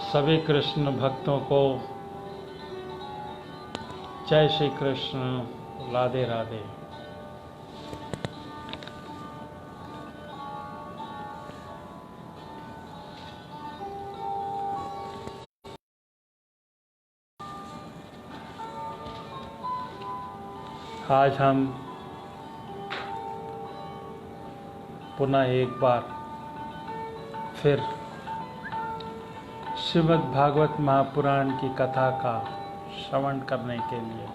सभी कृष्ण भक्तों को जय श्री कृष्ण, राधे राधे। आज हम पुनः एक बार फिर श्रीमद् भागवत महापुराण की कथा का श्रवण करने के लिए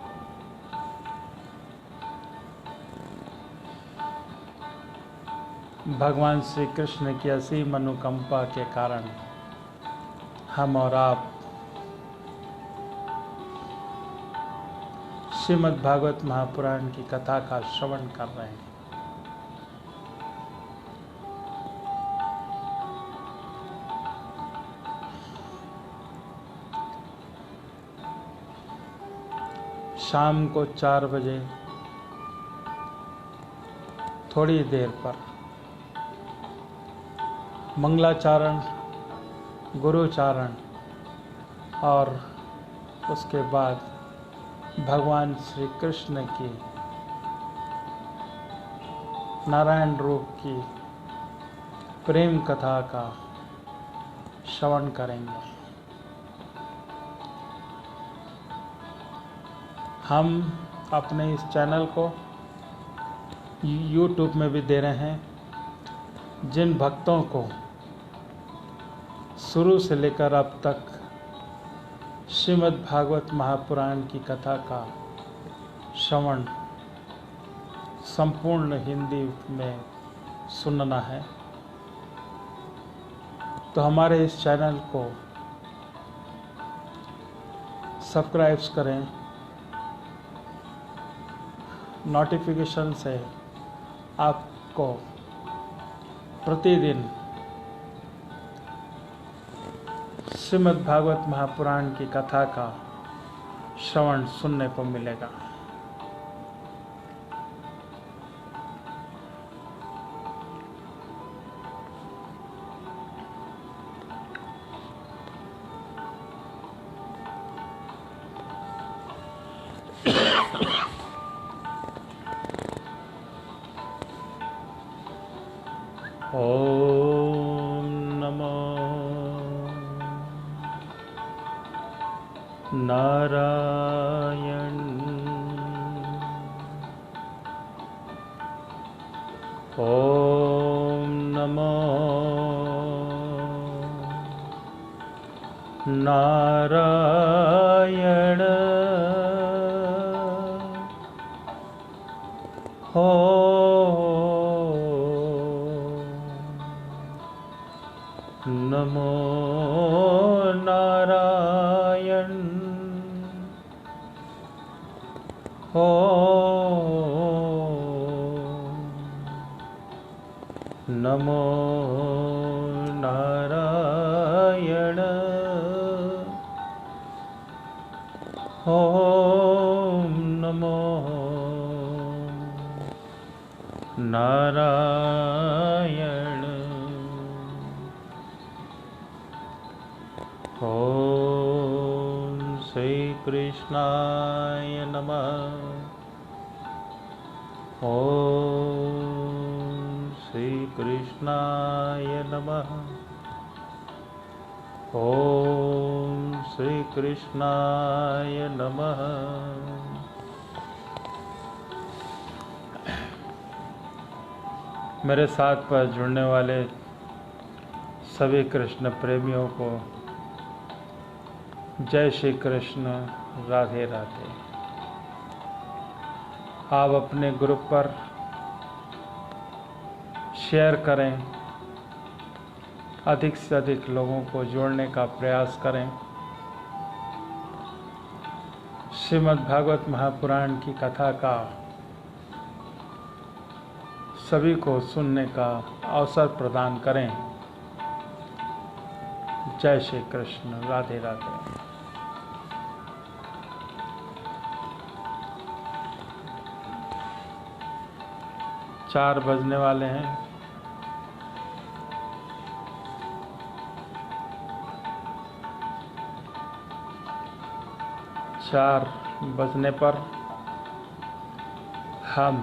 भगवान श्री कृष्ण की असीम अनुकंपा के कारण हम और आप श्रीमद् भागवत महापुराण की कथा का श्रवण कर रहे हैं। शाम को 4 बजे थोड़ी देर पर मंगलाचारण, गुरुचारण और उसके बाद भगवान श्री कृष्ण की नारायण रूप की प्रेम कथा का श्रवण करेंगे। हम अपने इस चैनल को YouTube में भी दे रहे हैं। जिन भक्तों को शुरू से लेकर अब तक श्रीमद् भागवत महापुराण की कथा का श्रवण संपूर्ण हिंदी में सुनना है, तो हमारे इस चैनल को सब्सक्राइब करें। नोटिफिकेशन से आपको प्रतिदिन श्रीमद् भागवत महापुराण की कथा का श्रवण सुनने को मिलेगा। ओम नमो नारायण। ओम नमो नारायण। नमो नारायण। नमो नारायण। नमो नारायण। ओम श्री कृष्णाय नमः। ओम श्री कृष्णाय नमः। ओम श्री कृष्णाय नमः। मेरे साथ पर जुड़ने वाले सभी कृष्ण प्रेमियों को जय श्री कृष्ण, राधे राधे। आप अपने ग्रुप पर शेयर करें, अधिक से अधिक लोगों को जोड़ने का प्रयास करें। श्रीमद् भागवत महापुराण की कथा का सभी को सुनने का अवसर प्रदान करें। जय श्री कृष्ण, राधे राधे। 4 बजने वाले हैं। 4 बजने पर हम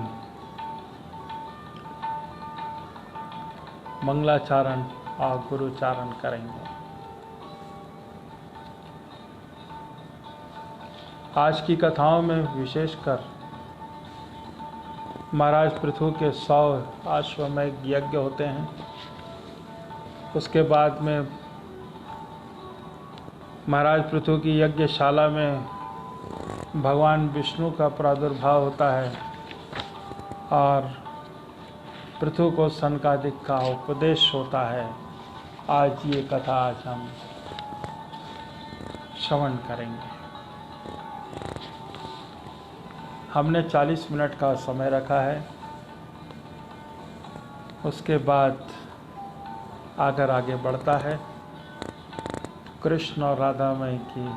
मंगलाचारण और गुरुचारण करेंगे। आज की कथाओं में विशेषकर महाराज पृथु के 100 अश्वमेध यज्ञ होते हैं। उसके बाद में महाराज पृथु की यज्ञशाला में भगवान विष्णु का प्रादुर्भाव होता है और पृथु को सनकादिक का उपदेश होता है। आज ये कथा हम श्रवण करेंगे। हमने 40 मिनट का समय रखा है। उसके बाद अगर आगे बढ़ता है, कृष्ण और राधा माई की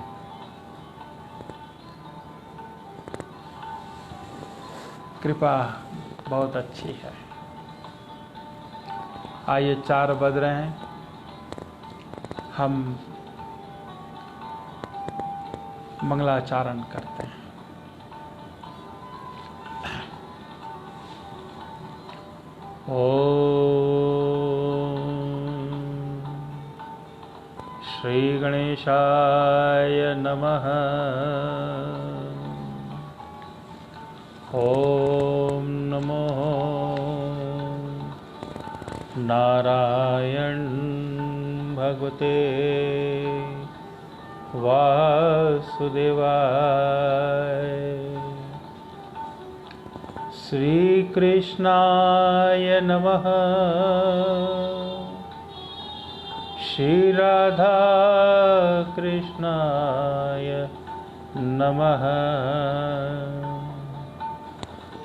कृपा बहुत अच्छी है। आइए 4 बज रहे हैं, हम मंगलाचारण करते हैं। श्री गणेशाय नमः। ओम नमो नारायण भगवते वासुदेवाय। श्री कृष्णाय नमः। श्री राधा कृष्णाय नमः।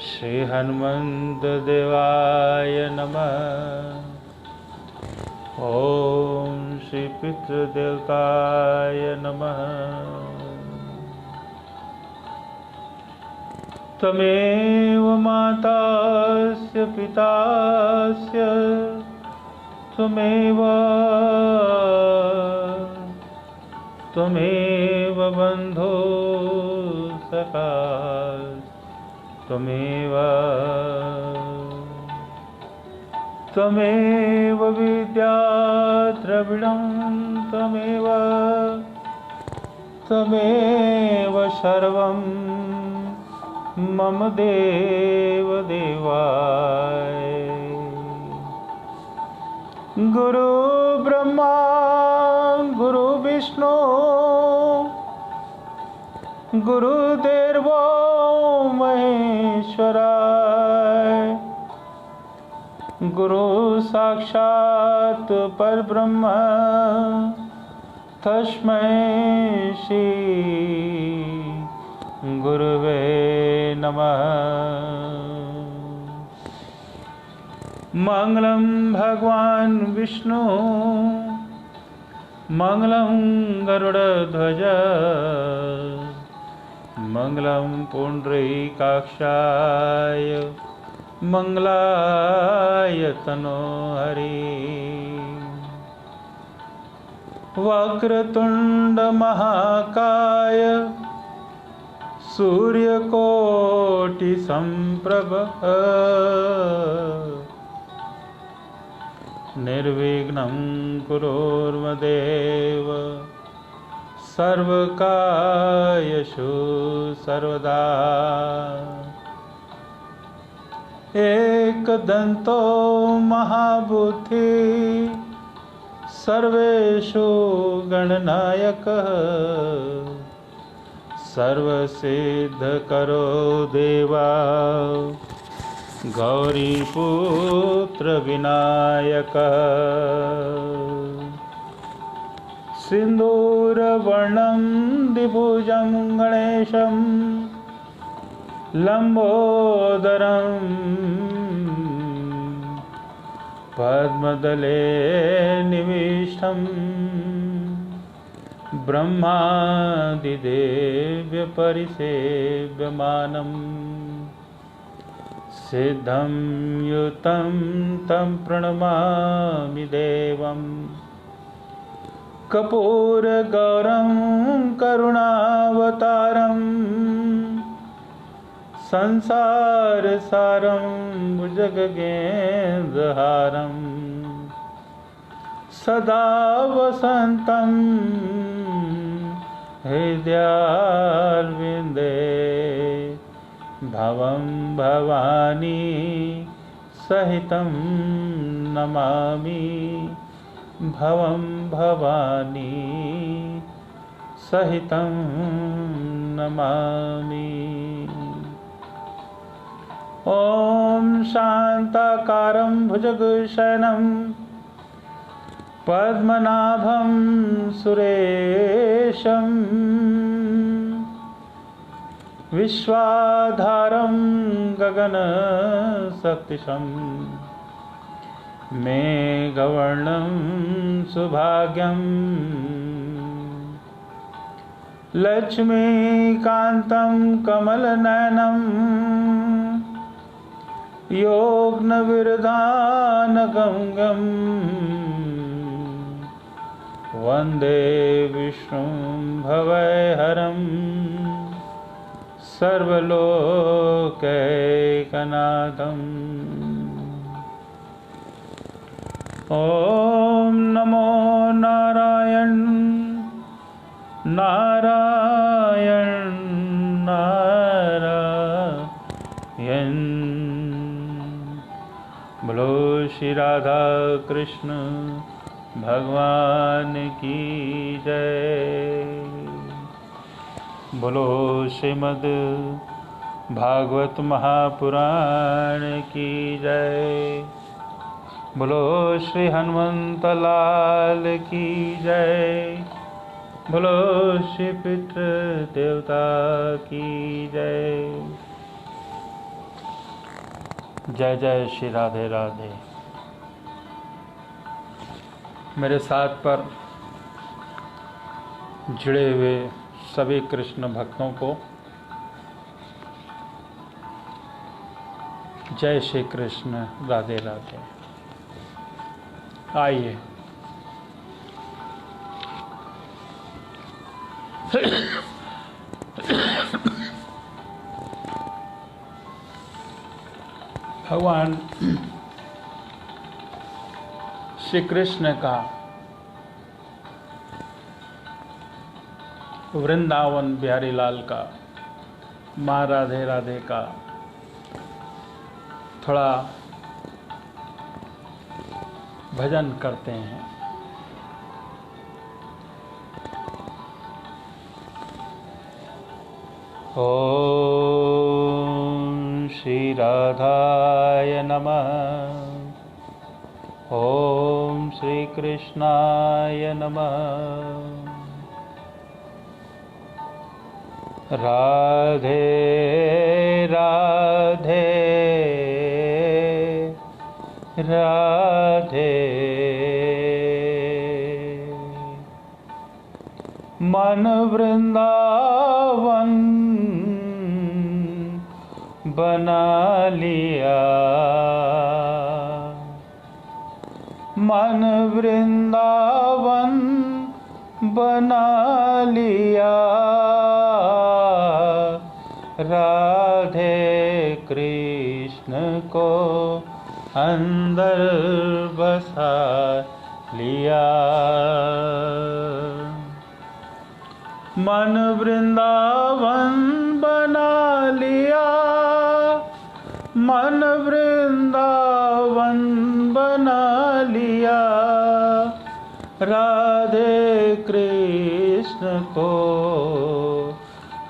श्री हनुमंत देवाय नमः। ओम श्री पितृदेवताय नमः। तमेव मातास्य पितास्य त्वमेव बन्धो सखा त्वमेव विद्या द्रविणं त्वमेव सर्वं मम देव देवाय। गुरु ब्रह्मा गुरु विष्णु गुरुदेवो महेश्वराय। गुरु साक्षात् परब्रह्म तस्मै श्री गुरुवे नमः। मंगलम भगवान विष्णु मंगलम गरुड़ध्वज मंगलम पुंडरीकाक्षाय मंगलाय तनोहरि। वक्रतुंड महाकाय सूर्यकोटि संप्रभ निर्विघ्नं कुरुर्मदेव सर्वकार्येषु सर्वदा। एकदन्तो महाबुद्धि सर्वेषु गणनायकः सर्वसिद्धकरो देवा गौरीपुत्र विनायकः। सिन्दूरवर्णं द्विभुजं गणेशं लम्बोदरं पद्मदले निविष्टं ब्रह्मादिदेव्यपरिसेव्यमानं सिद्धं युतं तं प्रणमामि देवम्। कर्पूरगौरं करुणावतारं संसारसारं भुजगगेन्द्रहारं सदा वसन्तं हृदयारविन्दे भवं भवानी सहितं नमामि भवं भवानी सहितं नमामि। ॐ शान्ताकारं भुजगशयनं पद्मनाभं सुरेशं विश्वाधारं गगनसदृशं मेघवर्णं सुभाग्यं लक्ष्मीकान्तं कमलनयनं योगनविरधानगंगं वन्दे विष्णुं भवहरं सर्वलोकैकनाथम्। ॐ नमो नारायण नारायण नारायण। बोलो श्री राधा कृष्ण भगवान की जय। बोलो श्रीमद् भागवत महापुराण की जय। बोलो श्री हनुमंत लाल की जय। बोलो श्री पितृ देवता की जय। जय जय श्री राधे राधे। मेरे साथ पर जुड़े हुए सभी कृष्ण भक्तों को जय श्री कृष्ण राधे राधे। आइए भगवान श्री कृष्ण का वृंदावन बिहारी लाल का माँ राधे राधे का थोड़ा भजन करते हैं। ओम श्री राधाय नमः। ओम श्री कृष्णाय नमः। राधे राधे राधे। मन वृंदावन बना लिया। मन वृंदावन बना लिया। राधे कृष्ण को अंदर बसा लिया। मन वृंदावन बना लिया। मन वृंदावन बना लिया। राधे कृष्ण को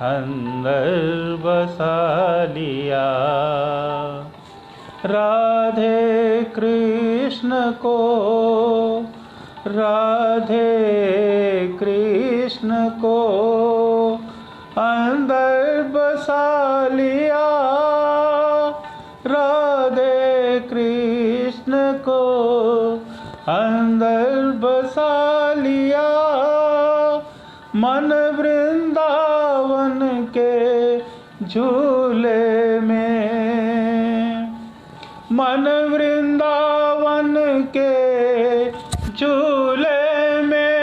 अंदर बसा लिया। राधे कृष्ण को राधे कृष्ण को अंदर बसा लिया। राधे कृष्ण को अंदर बसा लिया। मन वृंदावन के झूले में। मन वृंदावन के झूले में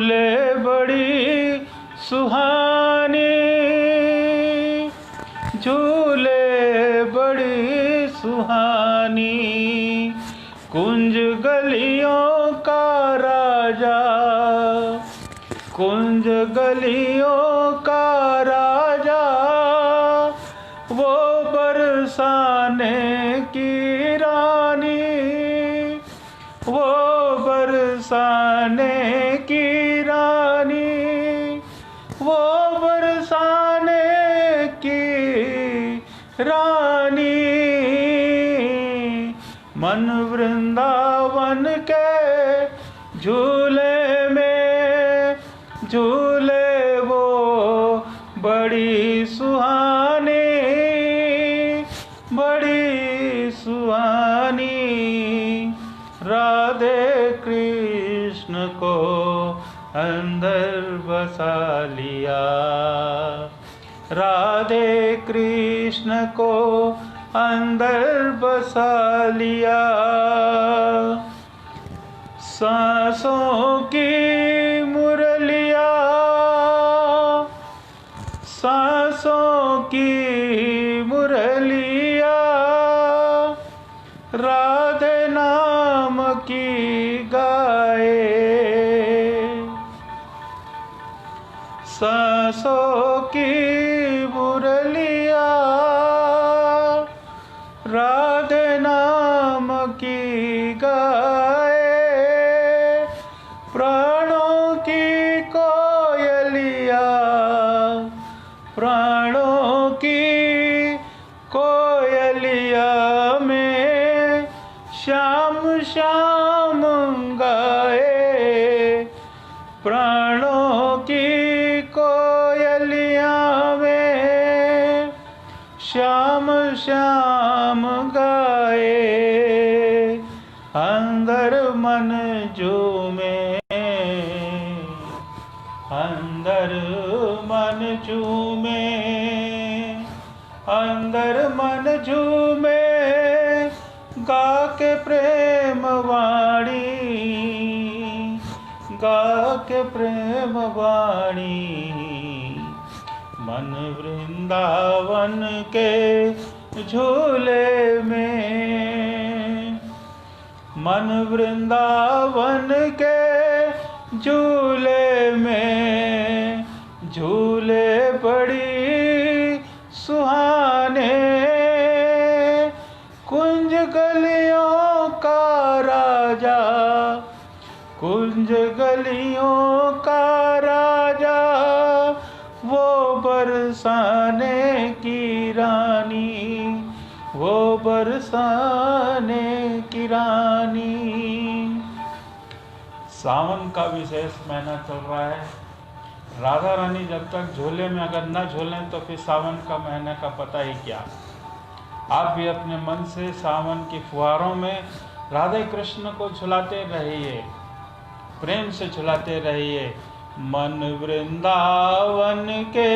झूले बड़ी सुहानी, झूले बड़ी सुहानी, कुंज गलियों का राजा, कुंज गलियों का राजा, वो बरसाने की रानी, वो बरसाने की रानी, वो बरसाने की रानी। मन वृंदावन के झूले में झूले वो बड़ी सुहानी, बड़ी सुहानी। राधे कृष्ण को अंदर बसा लिया, राधे कृष्ण को अंदर बसा लिया। सांसों की मुरलिया, सांसों की मुरलिया, राधे नाम की गाए, सांसों की मुरलिया, राधे नाम की गाए। प्राणों की कोयलिया, प्राणों की कोयलिया में श्याम श्याम गाए, प्राणों की कोयलिया में श्याम श्याम गाए। अंदर मन झूमे, अंदर मन झूमे, अंदर मन झूमे, गा के प्रेम वाणी, गा के प्रेम वाणी। मन वृंदावन के झूले में, मन वृंदावन के झूले में झूले बड़ी सुहाने। कुंज गलियों का राजा, कुंज गलियों का राजा, वो बरसाने की रानी, वो बरसाने की रानी। सावन का विशेष महीना चल रहा है। राधा रानी जब तक झूले में अगर न झूलें तो फिर सावन का महीने का पता ही क्या। आप भी अपने मन से सावन की फुहारों में राधे कृष्ण को झुलाते रहिए, प्रेम से झुलाते रहिए। मन वृंदावन के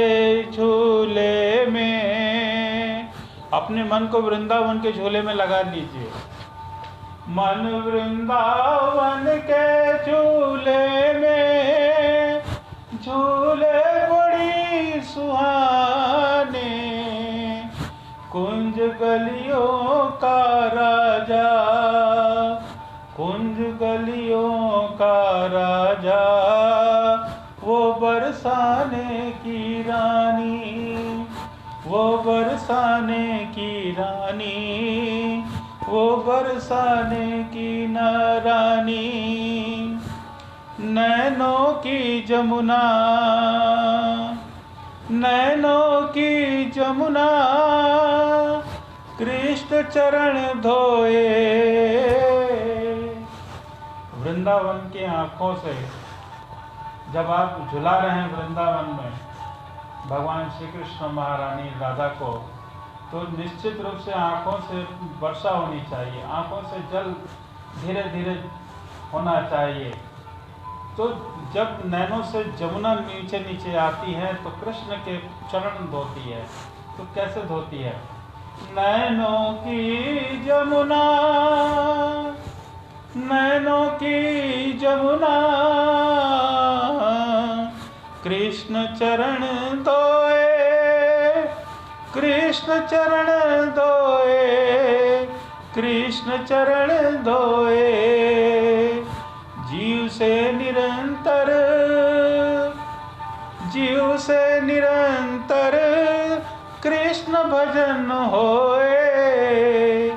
झूले में, अपने मन को वृंदावन के झूले में लगा लीजिए। मन वृंदावन के झूले में झूले बड़ी सुहाने। कुंज गलियों का राजा, कुंज गलियों का राजा, वो बरसाने की रानी, वो बरसाने की रानी, वो बरसाने की रानी। नैनों की जमुना, नैनों की जमुना, कृष्ण चरण धोए। वृंदावन की आंखों से जब आप झुला रहे हैं वृंदावन में भगवान श्री कृष्ण महारानी राधा को, तो निश्चित रूप से आंखों से वर्षा होनी चाहिए, आंखों से जल धीरे धीरे होना चाहिए। तो जब नैनों से जमुना नीचे नीचे आती है तो कृष्ण के चरण धोती है। तो कैसे धोती है? नैनों की जमुना, नैनों की जमुना, कृष्ण चरण धोए, कृष्ण चरण धोए, कृष्ण चरण धोए। जीव से निरंतर, जीव से निरंतर कृष्ण भजन होए,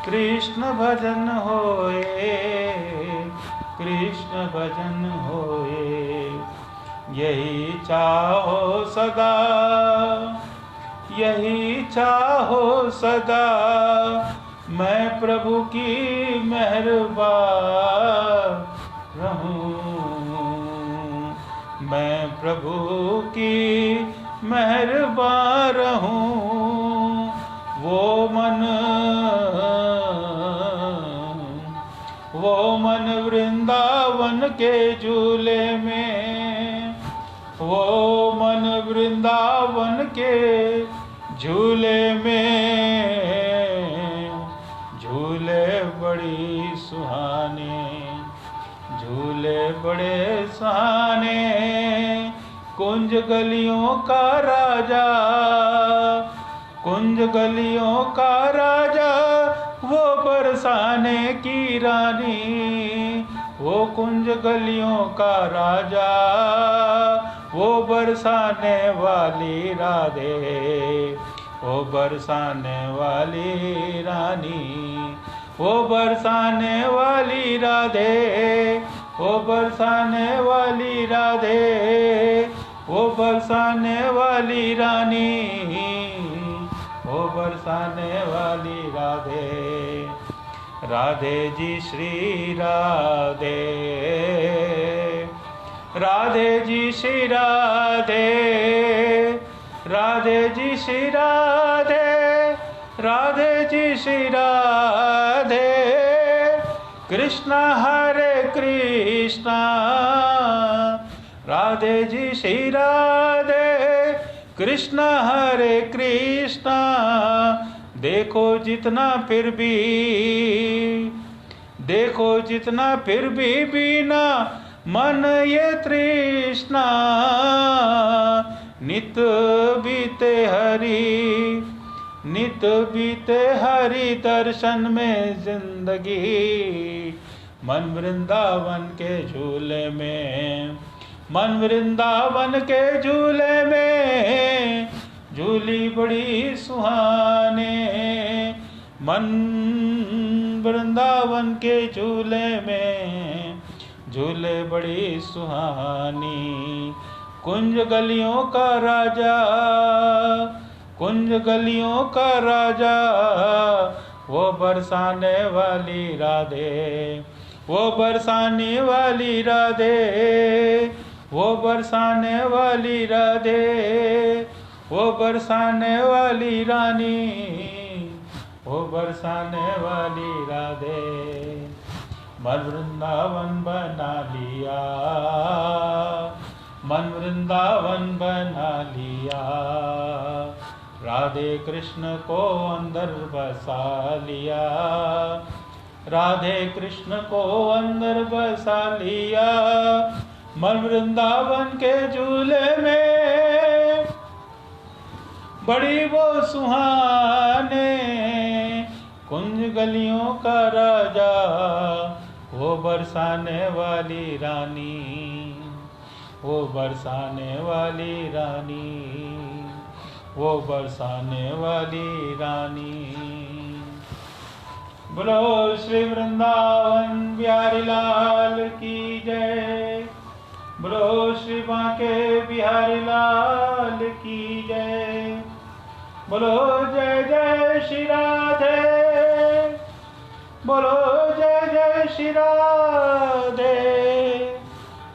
कृष्ण भजन होए, कृष्ण भजन होए। यही चाहो सदा, यही चाहो सदा, मैं प्रभु की मेहरबान रहूं, मैं प्रभु की मेहरबान रहूं। वो मन वृंदावन के झूले में, वो मन वृंदावन के झूले में झूले बड़ी सुहाने, झूले बड़े सुहाने। कुंज गलियों का राजा, कुंज गलियों का राजा, वो बरसाने की रानी, वो कुंज गलियों का राजा, वो बरसाने वाली राधे, वो बरसाने वाली रानी, वो बरसाने वाली राधे, वो बरसाने वाली राधे, वो बरसाने वाली रानी, वो बरसाने वाली राधे। राधे जी श्री राधे, राधे जी श्री राधे, राधे जी श्री राधे, राधे जी श्री राधे। कृष्णा हरे कृष्णा, राधे जी श्री राधे, कृष्णा हरे कृष्णा। देखो जितना फिर भी, देखो जितना फिर भी बीना मन ये तृष्णा। नित बीते हरि, नित बीते हरि दर्शन में जिंदगी। मन वृंदावन के झूले में, मन वृंदावन के झूले में झूली बड़ी सुहाने। मन वृंदावन के झूले में झूले बड़ी सुहानी। कुंज गलियों का राजा, कुंज गलियों का राजा, वो बरसाने वाली राधे, वो बरसाने वाली राधे, वो बरसाने वाली राधे, वो बरसाने वाली रानी, वो बरसाने वाली राधे। मन वृंदावन बना लिया, मन वृंदावन बना लिया। राधे कृष्ण को अंदर बसा लिया, राधे कृष्ण को अंदर बसा लिया। मन वृंदावन के झूले में बड़ी वो सुहाने। कुंज गलियों का राजा, वो बरसाने वाली रानी, वो बरसाने वाली रानी, वो बरसाने वाली रानी। बोलो श्री वृंदावन बिहारी लाल की जय, बोलो श्री बांके बिहारी लाल की जय, बोलो जय जय श्री राधे, बोलो जय जय श्री राधे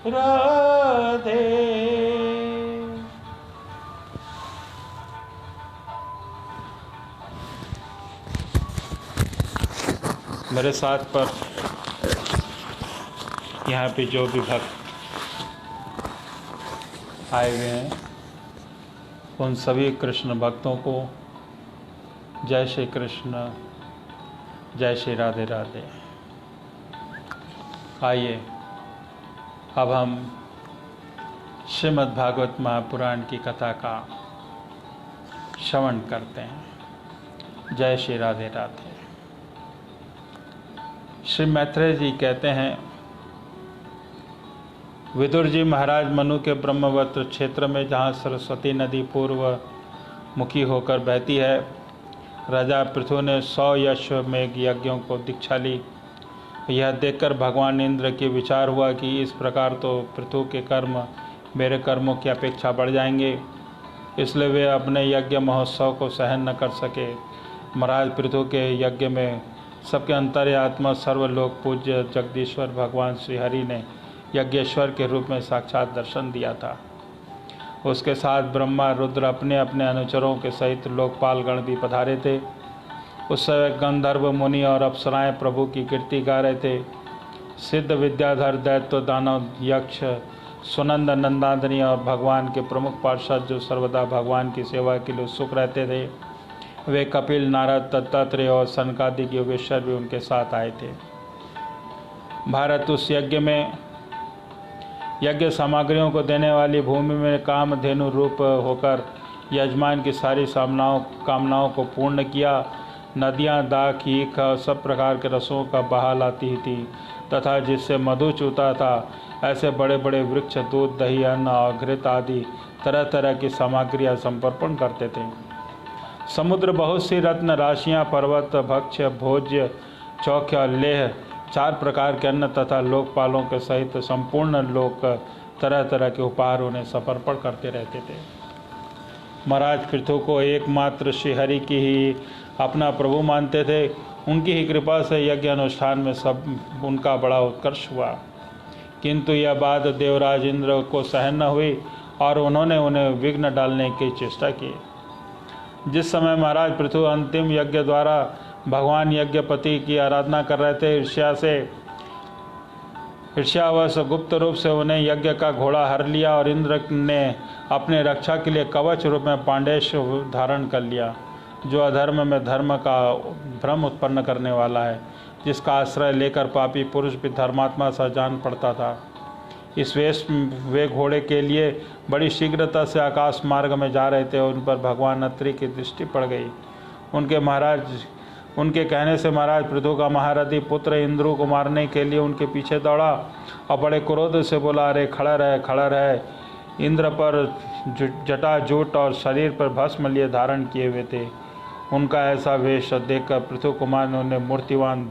राधे। मेरे साथ पर यहाँ पे जो भी भक्त आए हुए हैं, उन सभी कृष्ण भक्तों को जय श्री कृष्ण, जय श्री राधे राधे। आइए अब हम श्रीमद् भागवत महापुराण की कथा का श्रवण करते हैं। जय श्री राधे राधे। श्री मैत्रेय जी कहते हैं, विदुर जी महाराज मनु के ब्रह्मवत्र क्षेत्र में जहाँ सरस्वती नदी पूर्व मुखी होकर बहती है, राजा पृथु ने 100 अश्वमेघ यज्ञों को दीक्षा ली। यह देखकर भगवान इंद्र की विचार हुआ कि इस प्रकार तो पृथु के कर्म मेरे कर्मों की अपेक्षा बढ़ जाएंगे, इसलिए वे अपने यज्ञ महोत्सव को सहन न कर सके। महाराज पृथु के यज्ञ में सबके अंतर्यात्मा सर्वलोक पूज्य जगदीश्वर भगवान श्रीहरि ने यज्ञेश्वर के रूप में साक्षात दर्शन दिया था। उसके साथ ब्रह्मा रुद्र अपने अपने अनुचरों के सहित लोकपालगण भी पधारे थे। उस समय गंधर्व मुनि और अप्सराएं प्रभु की कीर्ति गा रहे थे। सिद्ध विद्याधर दैत्य दानव यक्ष सुनंद नंदादनी और भगवान के प्रमुख पार्षद जो सर्वदा भगवान की सेवा के लिए उत्सुक रहते थे, वे कपिल, नारद, दत्तात्रेय और सनकादिक योगेश्वर भी उनके साथ आए थे। भारत उस यज्ञ में यज्ञ सामग्रियों को देने वाली भूमि में कामधेनु रूप होकर यजमान की सारी कामनाओं को पूर्ण किया। नदियाँ, दाख, ईख सब प्रकार के रसों का बहा लाती ही थी तथा जिससे मधु चूता था, ऐसे बड़े बड़े वृक्ष दूध, दही, अन्न और घृत आदि तरह तरह की सामग्रियाँ समर्पण करते थे। समुद्र बहुत सी रत्न राशियाँ, पर्वत, भक्ष्य, भोज्य, चौख्य और लेह 4 प्रकार के अन्न तथा लोकपालों के सहित संपूर्ण लोक तरह तरह के उपहार उन्हें समर्पण करते रहते थे। महाराज पृथु को एकमात्र श्रीहरि की ही अपना प्रभु मानते थे। उनकी ही कृपा से यज्ञ अनुष्ठान में सब उनका बड़ा उत्कर्ष हुआ, किंतु यह बात देवराज इंद्र को सहन न हुई और उन्होंने उन्हें विघ्न डालने की चेष्टा की। जिस समय महाराज पृथु अंतिम यज्ञ द्वारा भगवान यज्ञपति की आराधना कर रहे थे, ईर्ष्यावश गुप्त रूप से उन्हें यज्ञ का घोड़ा हर लिया और इंद्र ने अपने रक्षा के लिए कवच रूप में पांडेश धारण कर लिया, जो अधर्म में धर्म का भ्रम उत्पन्न करने वाला है, जिसका आश्रय लेकर पापी पुरुष भी धर्मात्मा सा जान पड़ता था। इस वेश वे घोड़े के लिए बड़ी शीघ्रता से आकाश मार्ग में जा रहे थे। उन पर भगवान अत्रि की दृष्टि पड़ गई। उनके कहने से महाराज पृथु का महारथी पुत्र इंद्र को मारने के लिए उनके पीछे दौड़ा और बड़े क्रोध से बोला, अरे खड़ा रहे, खड़ा रहे। इंद्र पर जटा, जूट और शरीर पर भस्म लिए धारण किए हुए थे। उनका ऐसा वेश देखकर पृथु कुमार ने उन्हें मूर्तिवान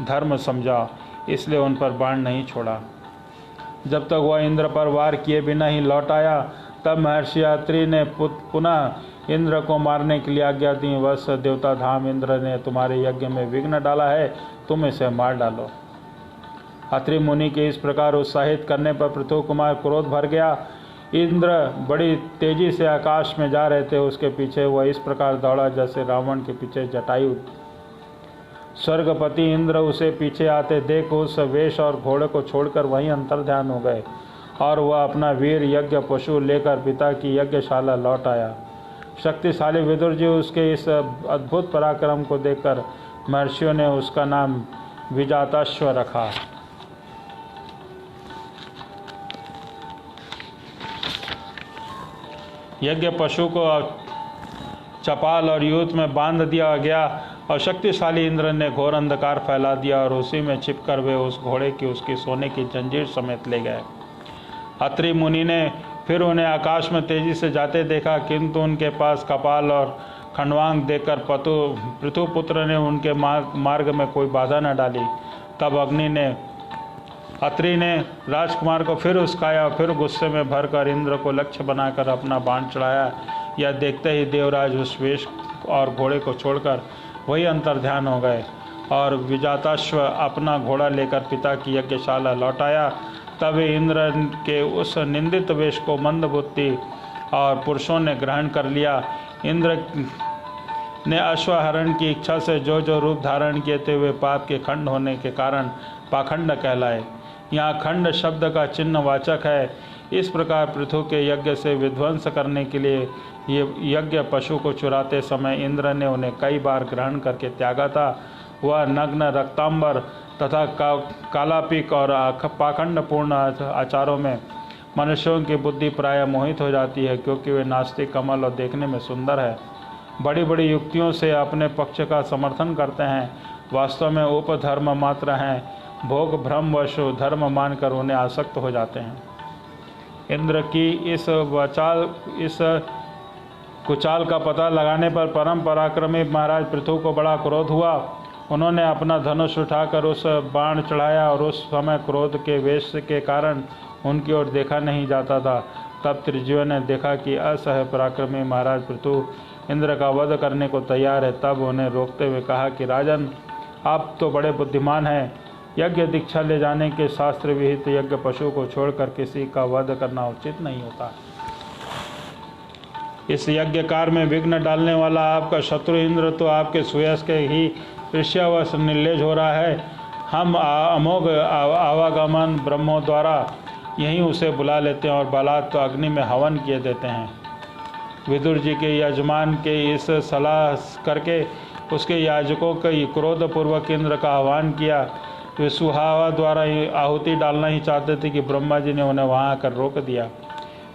धर्म समझा, इसलिए उन पर बाण नहीं छोड़ा। जब तक वह इंद्र पर वार किए बिना ही लौट आया, तब महर्षि अत्रि ने पुनः इंद्र को मारने के लिए आज्ञा दी। वस देवता धाम इंद्र ने तुम्हारे यज्ञ में विघ्न डाला है, तुम इसे मार डालो। अत्रि मुनि के इस प्रकार उत्साहित करने पर पृथु कुमार क्रोध भर गया। इंद्र बड़ी तेजी से आकाश में जा रहे थे, उसके पीछे वह इस प्रकार दौड़ा जैसे रावण के पीछे जटायु। स्वर्गपति इंद्र उसे पीछे आते देख उस वेश और घोड़े को छोड़कर वहीं अंतर्ध्यान हो गए और वह अपना वीर यज्ञ पशु लेकर पिता की यज्ञशाला लौट आया। शक्तिशाली विदुर जी उसके इस अद्भुत पराक्रम को देखकर महर्षियों ने उसका नाम विजाताश्व रखा। यज्ञ पशु को चपाल और यूथ में बांध दिया गया और शक्तिशाली इंद्र ने घोर अंधकार फैला दिया और उसी में छिपकर वे उस घोड़े की उसकी सोने की जंजीर समेत ले गए। अत्रि मुनि ने फिर उन्हें आकाश में तेजी से जाते देखा, किंतु उनके पास कपाल और खंडवांग देखकर पृथु पुत्र ने उनके मार्ग में कोई बाधा न डाली। तब अत्रि ने राजकुमार को फिर उस्काया और फिर गुस्से में भरकर इंद्र को लक्ष्य बनाकर अपना बाण चढ़ाया। यह देखते ही देवराज उस वेश और घोड़े को छोड़कर वही अंतर्ध्यान हो गए और विजाताश्व अपना घोड़ा लेकर पिता की यज्ञशाला लौट आया। तब इंद्र के उस निंदित वेश को मंदबुद्धि और पुरुषों ने ग्रहण कर लिया। इंद्र ने अश्वहरण की इच्छा से जो जो रूप धारण किए थे वे पाप के खंड होने के कारण पाखंड कहलाए। यहाँ खंड शब्द का चिन्ह वाचक है। इस प्रकार पृथु के यज्ञ से विध्वंस करने के लिए ये यज्ञ पशु को चुराते समय इंद्र ने उन्हें कई बार ग्रहण करके त्यागा था। वह नग्न, रक्तांबर तथा कालापिक और पाखंडपूर्ण आचारों में मनुष्यों की बुद्धि प्रायः मोहित हो जाती है, क्योंकि वे नास्तिक, कमल और देखने में सुंदर है। बड़ी बड़ी युक्तियों से अपने पक्ष का समर्थन करते हैं, वास्तव में उपधर्म मात्र हैं। भोग भ्रमवश धर्म मानकर उन्हें आसक्त हो जाते हैं। इंद्र की इस कुचाल का पता लगाने पर परम पराक्रमी महाराज पृथु को बड़ा क्रोध हुआ। उन्होंने अपना धनुष उठाकर उस बाण चढ़ाया और उस समय क्रोध के वेश के कारण उनकी ओर देखा नहीं जाता था। तब त्रिजीव ने देखा कि असह्य पराक्रमी महाराज पृथु इंद्र का वध करने को तैयार है। तब उन्हें रोकते हुए कहा कि राजन, आप तो बड़े बुद्धिमान हैं। यज्ञ दीक्षा ले जाने के शास्त्र विहित यज्ञ पशु को छोड़कर किसी का वध करना उचित नहीं होता। इस यज्ञकार में विघ्न डालने वाला आपका शत्रु इंद्र तो आपके सुयश के ही ईर्ष्यावश निर्लज हो रहा है। हम अमोघ आवागमन ब्रह्मों द्वारा यहीं उसे बुला लेते हैं और बलात् तो अग्नि में हवन किए देते हैं। विदुर जी के यजमान के इस सलाह करके उसके याजकों के क्रोधपूर्वक इंद्र का आह्वान किया। वे सुहावा द्वारा आहुति डालना ही चाहते थे कि ब्रह्मा जी ने उन्हें वहाँ आकर रोक दिया।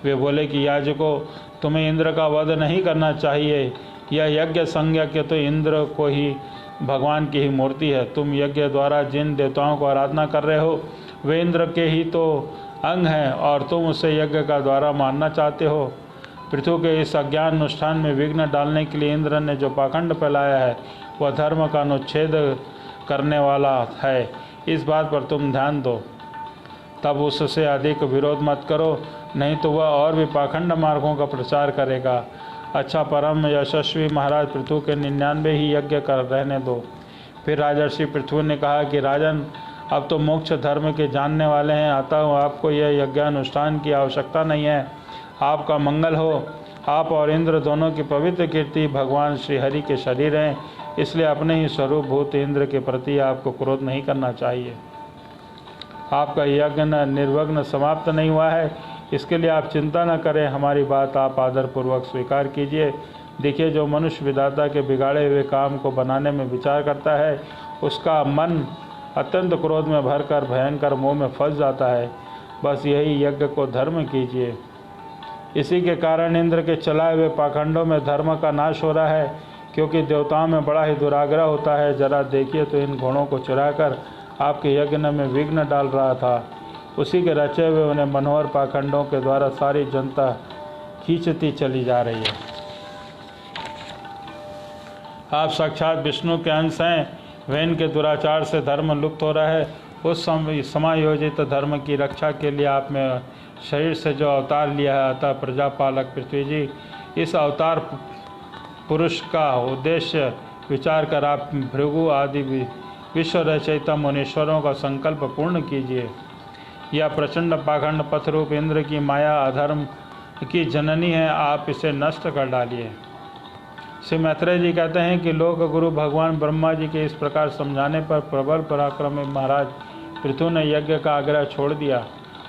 वे बोले कि याजकों, तुम्हें इंद्र का वध नहीं करना चाहिए। यह यज्ञ संज्ञा के तो इंद्र को ही भगवान की ही मूर्ति है। तुम यज्ञ द्वारा जिन देवताओं को आराधना कर रहे हो वे इंद्र के ही तो अंग हैं और तुम उसे यज्ञ का द्वारा मानना चाहते हो। पृथु के इस अज्ञान अनुष्ठान में विघ्न डालने के लिए इंद्र ने जो पाखंड फैलाया है वह धर्म का अनुच्छेद करने वाला है। इस बात पर तुम ध्यान दो, तब उससे अधिक विरोध मत करो, नहीं तो वह और भी पाखंड मार्गों का प्रचार करेगा। अच्छा, परम यशस्वी महाराज पृथु के 99 ही यज्ञ कर रहने दो। फिर राजर्षि पृथु ने कहा कि राजन, अब तो मोक्ष धर्म के जानने वाले हैं, अतः आपको यह यज्ञानुष्ठान की आवश्यकता नहीं है। आपका मंगल हो। आप और इंद्र दोनों की पवित्र कीर्ति भगवान श्री हरि के शरीर हैं, इसलिए अपने ही स्वरूप भूत इंद्र के प्रति आपको क्रोध नहीं करना चाहिए। आपका यज्ञ निर्विघ्न समाप्त नहीं हुआ है, इसके लिए आप चिंता न करें। हमारी बात आप आदरपूर्वक स्वीकार कीजिए। देखिए, जो मनुष्य विधाता के बिगाड़े हुए काम को बनाने में विचार करता है उसका मन अत्यंत क्रोध में भरकर भयंकर मोह में फंस जाता है। बस यही यज्ञ को धर्म कीजिए। इसी के कारण इंद्र के चलाए हुए पाखंडों में धर्म का नाश हो रहा है, क्योंकि देवताओं में बड़ा ही दुराग्रह होता है। जरा देखिए तो इन गुणों को चुराकर आपके यज्ञ में विघ्न डाल रहा था। उसी के रचे हुए उन्हें मनोहर पाखंडों के द्वारा सारी जनता खींचती चली जा रही है। आप साक्षात विष्णु के अंश हैं। वैन के दुराचार से धर्म लुप्त हो रहा है। उस समायोजित धर्म की रक्षा के लिए आपने शरीर से जो अवतार लिया है, अतः प्रजापालक पृथ्वी जी, इस अवतार पुरुष का उद्देश्य विचार कर आप भृगु आदि विश्व रचयिता मुनीश्वरों का संकल्प पूर्ण कीजिए। यह प्रचंड पाखंड पथरूप इंद्र की माया अधर्म की जननी है, आप इसे नष्ट कर डालिए। श्री मैत्रेय जी कहते हैं कि लोक गुरु भगवान ब्रह्मा जी के इस प्रकार समझाने पर प्रबल पराक्रमी महाराज पृथु ने यज्ञ का आग्रह छोड़ दिया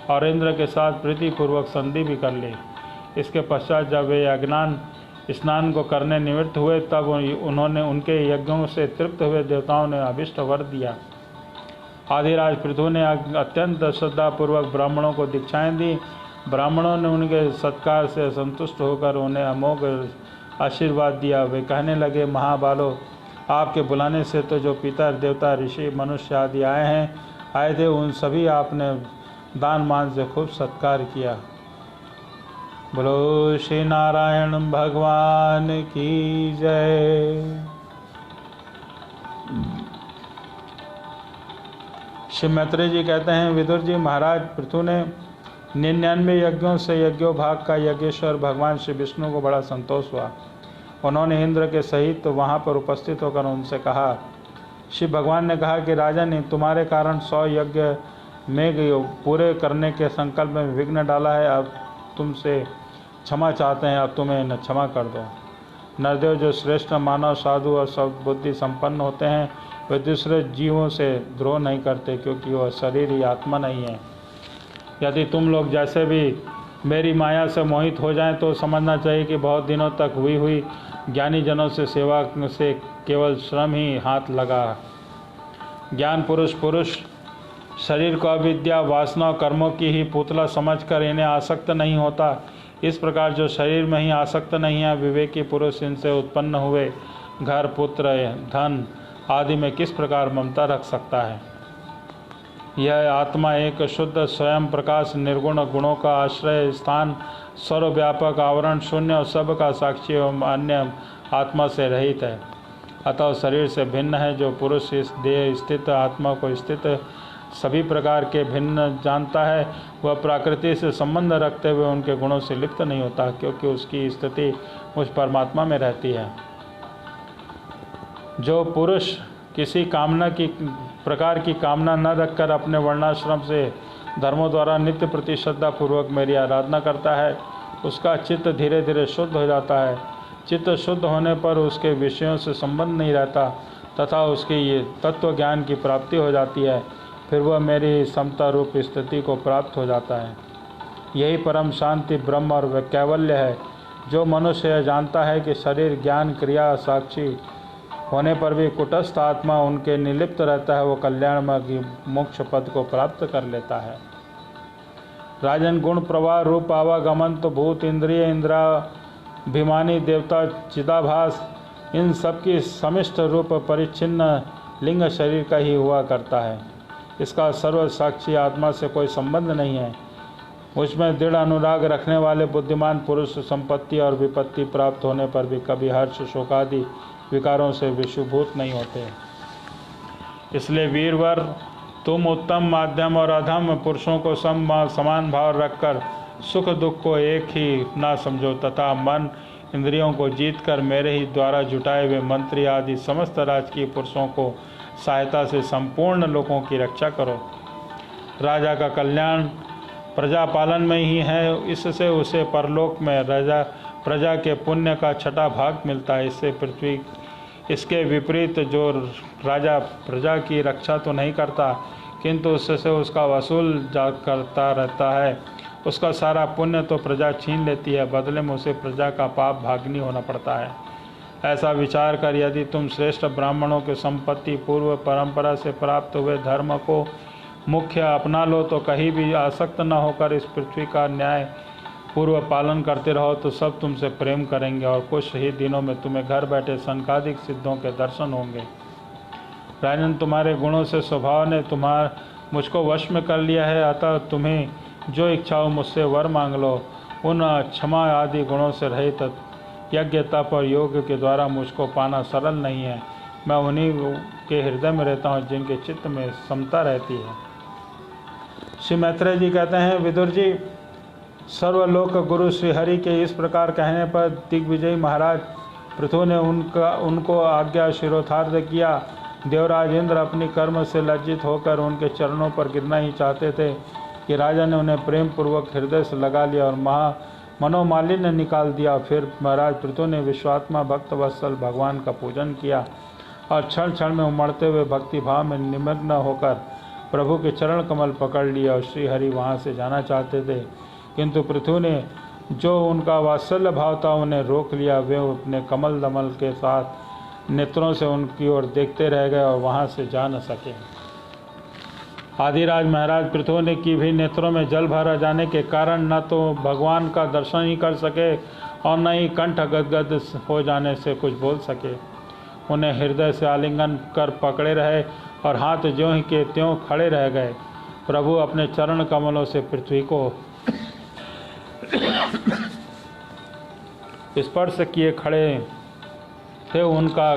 और इंद्र के साथ प्रीतिपूर्वक संधि भी कर ली। इसके पश्चात जब वे अज्ञान स्नान को करने निवृत्त हुए, तब उन्होंने उनके यज्ञों से तृप्त हुए देवताओं ने अभिष्ट वर दिया। आदिराज पृथु ने अत्यंत श्रद्धापूर्वक ब्राह्मणों को दीक्षाएं दी। ब्राह्मणों ने उनके सत्कार से संतुष्ट होकर उन्हें अमोघ आशीर्वाद दिया। वे कहने लगे, महाबालो, आपके बुलाने से तो जो पितर देवता ऋषि मनुष्य आदि आए थे, उन सभी आपने दान मान से खूब सत्कार किया। बोलो श्री नारायण भगवान की जय। श्री मैत्रेय जी कहते हैं, विदुर जी, महाराज पृथु ने 99 यज्ञों से यज्ञोभाग का यज्ञेश्वर भगवान श्री विष्णु को बड़ा संतोष हुआ। उन्होंने इंद्र के सहित तो वहाँ पर उपस्थित होकर उनसे कहा, श्री भगवान ने कहा कि राजन, तुम्हारे कारण 100 यज्ञ में पूरे करने के संकल्प में विघ्न डाला है। अब तुमसे क्षमा चाहते हैं, अब तुम्हें न क्षमा कर दो। नरदेव, जो श्रेष्ठ मानव साधु और सद्बुद्धि संपन्न होते हैं, वे दूसरे जीवों से द्रोह नहीं करते, क्योंकि वह शरीर ही आत्मा नहीं है। यदि तुम लोग जैसे भी मेरी माया से मोहित हो जाएं, तो समझना चाहिए कि बहुत दिनों तक हुई ज्ञानी जनों से सेवा से केवल श्रम ही हाथ लगा। ज्ञान पुरुष शरीर को अविद्या, वासना और कर्मों की ही पुतला समझकर इन्हें आसक्त नहीं होता। इस प्रकार जो शरीर में ही आसक्त नहीं है, विवेकी पुरुष इनसे उत्पन्न हुए घर, पुत्र, धन आदि में किस प्रकार ममता रख सकता है। यह आत्मा एक शुद्ध स्वयं प्रकाश, निर्गुण, गुणों का आश्रय स्थान, सर्वव्यापक, आवरण शून्य और सब का साक्षी एवं अन्य आत्मा से रहित है। अतः शरीर से भिन्न है। जो पुरुष इस देह स्थित आत्मा को स्थित सभी प्रकार के भिन्न जानता है, वह प्रकृति से संबंध रखते हुए उनके गुणों से लिप्त नहीं होता, क्योंकि उसकी स्थिति उस परमात्मा में रहती है। जो पुरुष किसी प्रकार की कामना न रखकर अपने वर्णाश्रम से धर्मों द्वारा नित्य प्रति श्रद्धा पूर्वक मेरी आराधना करता है, उसका चित्त धीरे धीरे शुद्ध हो जाता है। चित्त शुद्ध होने पर उसके विषयों से संबंध नहीं रहता तथा उसकी ये तत्व ज्ञान की प्राप्ति हो जाती है। फिर वह मेरी समता रूप स्थिति को प्राप्त हो जाता है। यही परम शांति, ब्रह्म और कैवल्य है। जो मनुष्य यह जानता है कि शरीर, ज्ञान, क्रिया साक्षी होने पर भी कुटस्थ आत्मा उनके निलिप्त रहता है, वो कल्याणमय मोक्ष पद को प्राप्त कर लेता है। राजन, गुण प्रवाह, रूप आवागमन तो भूत, इंद्रिय, इंद्राभिमानी, देवता, चिदाभास, इन सब की समिष्ट रूप परिच्छिन्न लिंग शरीर का ही हुआ करता है। इसका सर्व साक्षी आत्मा से कोई संबंध नहीं है। उसमें दृढ़ अनुराग रखने वाले बुद्धिमान पुरुष संपत्ति और विपत्ति प्राप्त होने पर भी कभी हर्ष, शोकादि विकारों से विषुभूत नहीं होते। इसलिए वीरवर, तुम उत्तम, माध्यम और अधम पुरुषों को समान भाव रखकर सुख दुख को एक ही ना समझो तथा मन इंद्रियों को जीतकर मेरे ही द्वारा जुटाए हुए मंत्री आदि समस्त राजकीय पुरुषों को सहायता से संपूर्ण लोगों की रक्षा करो। राजा का कल्याण प्रजा पालन में ही है। इससे उसे परलोक में प्रजा के पुण्य का छठा भाग मिलता है। इसके विपरीत जो राजा प्रजा की रक्षा तो नहीं करता, किंतु उससे उसका वसूल करता रहता है, उसका सारा पुण्य तो प्रजा छीन लेती है, बदले में उसे प्रजा का पाप भागनी होना पड़ता है। ऐसा विचार कर यदि तुम श्रेष्ठ ब्राह्मणों के संपत्ति पूर्व परंपरा से प्राप्त हुए धर्म को मुख्य अपना लो, तो कहीं भी आसक्त न होकर इस पृथ्वी का न्याय पूर्व पालन करते रहो, तो सब तुमसे प्रेम करेंगे और कुछ ही दिनों में तुम्हें घर बैठे सनकादिक सिद्धों के दर्शन होंगे। राजन, तुम्हारे गुणों से स्वभाव ने मुझको वश में कर लिया है, अतः तुम्हें जो इच्छा हो मुझसे वर मांग लो। उन क्षमा आदि गुणों से रहित यज्ञ, तप और योग के द्वारा मुझको पाना सरल नहीं है। मैं उन्हीं के हृदय में रहता हूँ जिनके चित्त में समता रहती है। श्री मैत्रेय जी कहते हैं, विदुर जी, सर्वलोक गुरु श्री हरि के इस प्रकार कहने पर दिग्विजयी महाराज पृथु ने उनको आज्ञा शिरोधार्थ किया। देवराज इंद्र अपनी कर्म से लज्जित होकर उनके चरणों पर गिरना ही चाहते थे कि राजा ने उन्हें प्रेम पूर्वक हृदय से लगा लिया और मनोमालिन्य निकाल दिया। फिर महाराज पृथु ने विश्वात्मा भक्त वत्सल भगवान का पूजन किया और क्षण क्षण में उमड़ते हुए भक्ति भाव में निमग्न होकर प्रभु के चरण कमल पकड़ लिया और श्री हरि वहाँ से जाना चाहते थे, किंतु पृथु ने जो उनका वात्सल्य भाव था उन्हें रोक लिया। वे अपने कमल दमल के साथ नेत्रों से उनकी ओर देखते रह गए और वहाँ से जा न सके। आदिराज महाराज पृथु ने की भी नेत्रों में जल भर आ जाने के कारण न तो भगवान का दर्शन ही कर सके और न ही कंठ गदगद हो जाने से कुछ बोल सके। उन्हें हृदय से आलिंगन कर पकड़े रहे और हाथ ज्यों ही के त्यों खड़े रह गए। प्रभु अपने चरण कमलों से पृथ्वी को स्पर्श किए खड़े थे। उनका